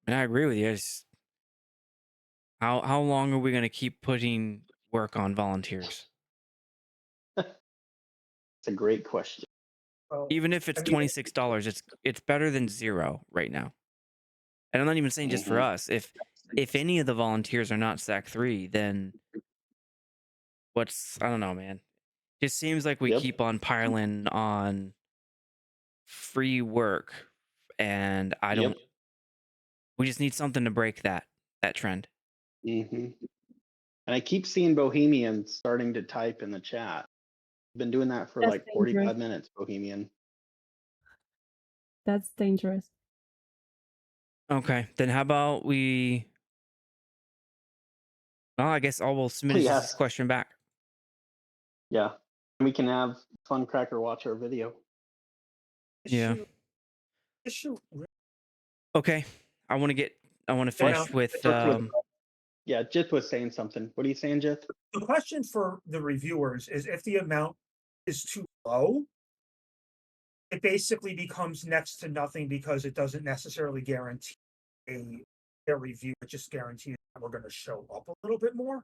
And I agree with you. How long are we going to keep putting work on volunteers? It's a great question. Well, Even if it's I mean, $26, it's better than 0 right now. And I'm not even saying just for us. If any of the volunteers are not SAC-3, then I don't know, man. Just seems like we Yep. keep on piling on free work, and I don't. Yep. We just need something to break that. that trend. And I keep seeing Bohemian starting to type in the chat. Been doing that for That's like dangerous. 45 minutes, Bohemian. That's dangerous. Okay, then how about we? Well, I guess all we'll submit is Yes. this question back. Yeah. We can have Funcracker watch our video. Yeah. Issue. Okay, I want to finish with. Yeah, Jith was saying something. What are you saying, Jith? The question for the reviewers is if the amount is too low, it basically becomes next to nothing because it doesn't necessarily guarantee a review. It just guarantees that we're going to show up a little bit more.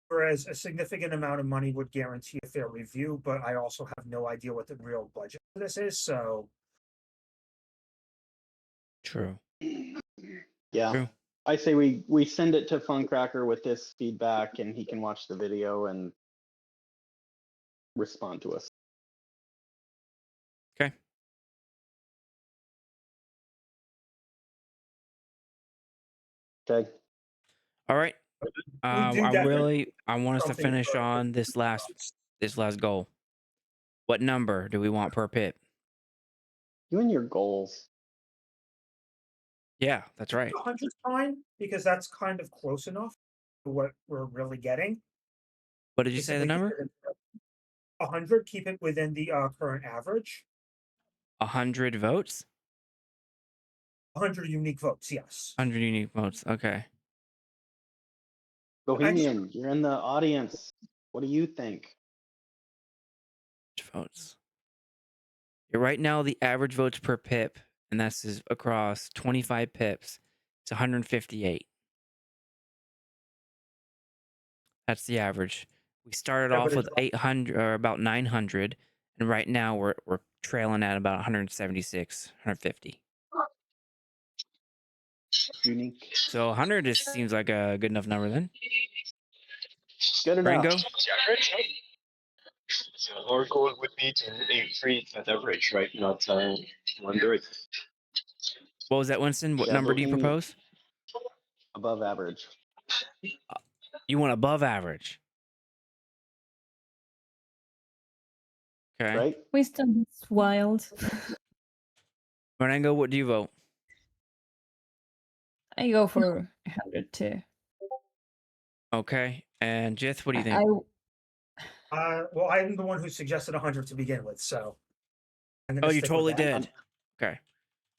Whereas a significant amount of money would guarantee a fair review, but I also have no idea what the real budget for this is. So True. Yeah. True. I say we send it to Funcracker with this feedback, and he can watch the video and respond to us. Okay. Okay. All right. I want us to something finish for- on this last goal. What number do we want per pip? You and your goals. Yeah, that's right. 100 fine because that's kind of close enough to what we're really getting. What did you say the number? 100. Keep it within the current average. 100 votes. 100 unique votes. Yes. 100 unique votes. Okay. Bohemian, you're in the audience. What do you think? Votes. Yeah, right now, the average votes per pip, and that's across 25 pips, it's 158. That's the average. We started Yeah, off but with 800 or about 900, and right now we're trailing at about 176, 150. Unique. So 100 just seems like a good enough number then. Good enough. Rango? So our goal would be to increase that average, right? Not under it. What was that, Winston? What Yeah, number do you Bohemian. propose? Above average. You want above average. Okay. Right? Winston, it's wild. Rango, what do you vote? I go for 100 too. Okay. And Jith, what do you think? Well, I'm the one who suggested 100 to begin with, so. I'm gonna Oh, you stick with totally that. did. Okay.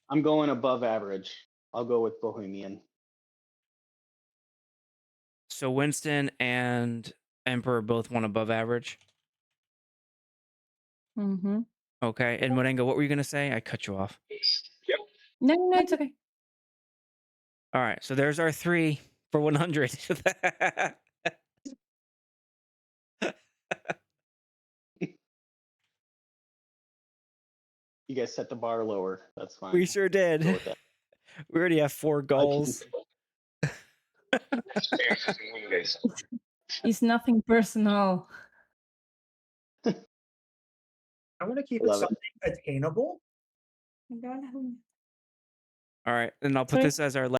I'm going above average. I'll go with Bohemian. So Winston and Emperor both want above average. Mm-hmm. Okay. And Morengo, what were you going to say? I cut you off. Yep. No, it's okay. All right. So there's our 3 for 100. You guys set the bar lower. That's fine. We sure did. Go with that. We already have 4 goals. It's nothing personal. I want to keep it Love it. something attainable. All right. And I'll put Sorry? this as our